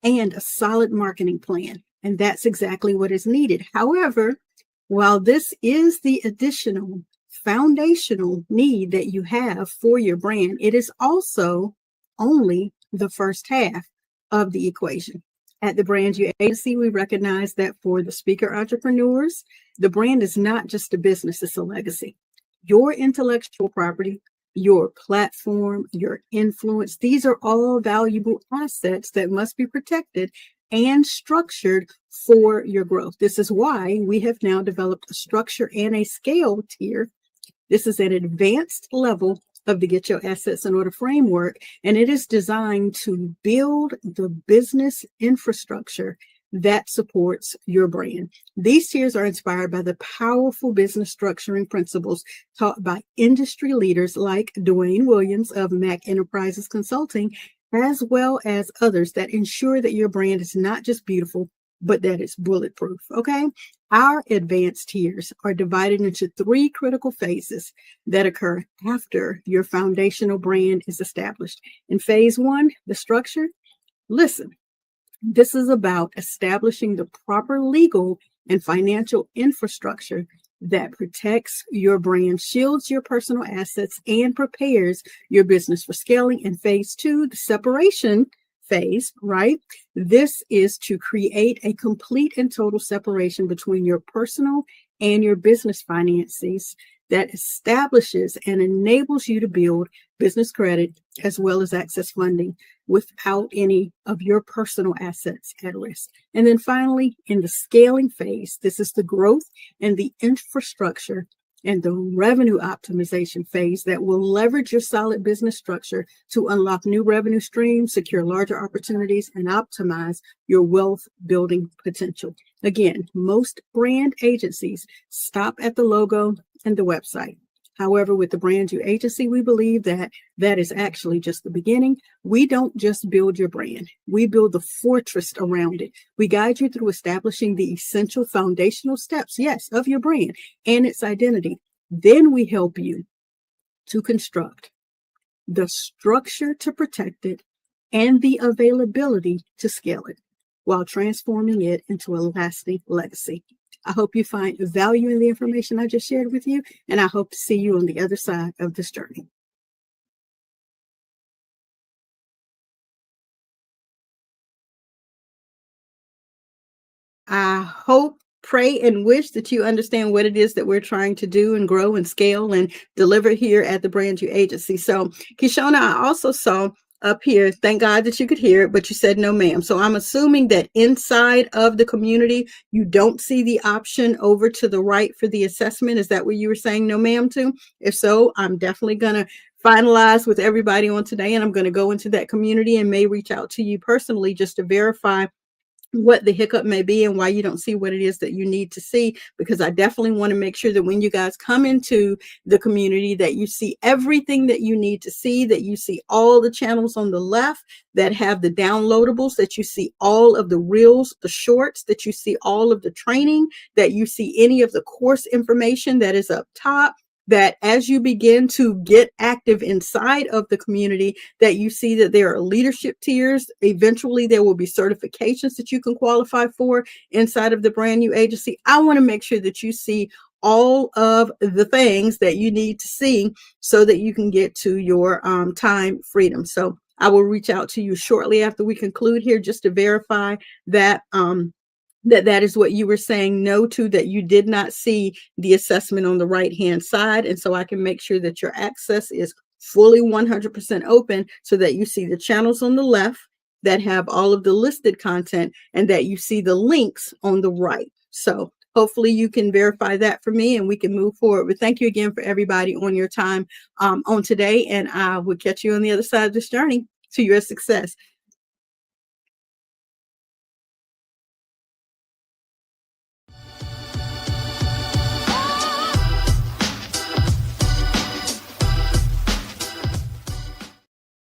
and a solid marketing plan. And that's exactly what is needed. However, while this is the additional foundational need that you have for your brand, it is also only the first half of the equation. At the Brand You Agency, we recognize that for the speaker entrepreneurs, the brand is not just a business, it's a legacy. Your intellectual property, your platform, your influence, these are all valuable assets that must be protected and structured for your growth. This is why we have now developed a structure and a scale tier. This is an advanced level of the Get Your Assets in Order framework, and it is designed to build the business infrastructure that supports your brand. These tiers are inspired by the powerful business structuring principles taught by industry leaders like Dwayne Williams of Mac Enterprises Consulting, as well as others that ensure that your brand is not just beautiful, but that it's bulletproof. Okay. Our advanced tiers are divided into 3 critical phases that occur after your foundational brand is established. In phase 1, the structure, listen, this is about establishing the proper legal and financial infrastructure that protects your brand, shields your personal assets, and prepares your business for scaling. In phase 2, the separation phase, right? This is to create a complete and total separation between your personal and your business finances that establishes and enables you to build business credit as well as access funding without any of your personal assets at risk. And then finally, in the scaling phase, this is the growth and the infrastructure and the revenue optimization phase that will leverage your solid business structure to unlock new revenue streams, secure larger opportunities, and optimize your wealth building potential. Again, most brand agencies stop at the logo and the website. However, with the Brand You Agency, we believe that that is actually just the beginning. We don't just build your brand. We build the fortress around it. We guide you through establishing the essential foundational steps, yes, of your brand and its identity. Then we help you to construct the structure to protect it and the availability to scale it while transforming it into a lasting legacy. I hope you find value in the information I just shared with you, and I hope to see you on the other side of this journey. I hope, pray, and wish that you understand what it is that we're trying to do and grow and scale and deliver here at the Brand You Agency. So, Kishona, I also saw up here, thank God that you could hear it, but you said no, ma'am. So I'm assuming that inside of the community, you don't see the option over to the right for the assessment. Is that what you were saying no, ma'am, to? If so, I'm definitely going to finalize with everybody on today, and I'm going to go into that community and may reach out to you personally just to verify what the hiccup may be and why you don't see what it is that you need to see, because I definitely want to make sure that when you guys come into the community that you see everything that you need to see, that you see all the channels on the left that have the downloadables, that you see all of the reels, the shorts, that you see all of the training, that you see any of the course information that is up top, that as you begin to get active inside of the community, that you see that there are leadership tiers. Eventually, there will be certifications that you can qualify for inside of the Brand You Agency. I want to make sure that you see all of the things that you need to see so that you can get to your time freedom. So I will reach out to you shortly after we conclude here just to verify that that is what you were saying no to, that you did not see the assessment on the right hand side. And so I can make sure that your access is fully 100% open so that you see the channels on the left that have all of the listed content and that you see the links on the right. So hopefully you can verify that for me and we can move forward. But thank you again for everybody on your time on today. And I will catch you on the other side of this journey to your success.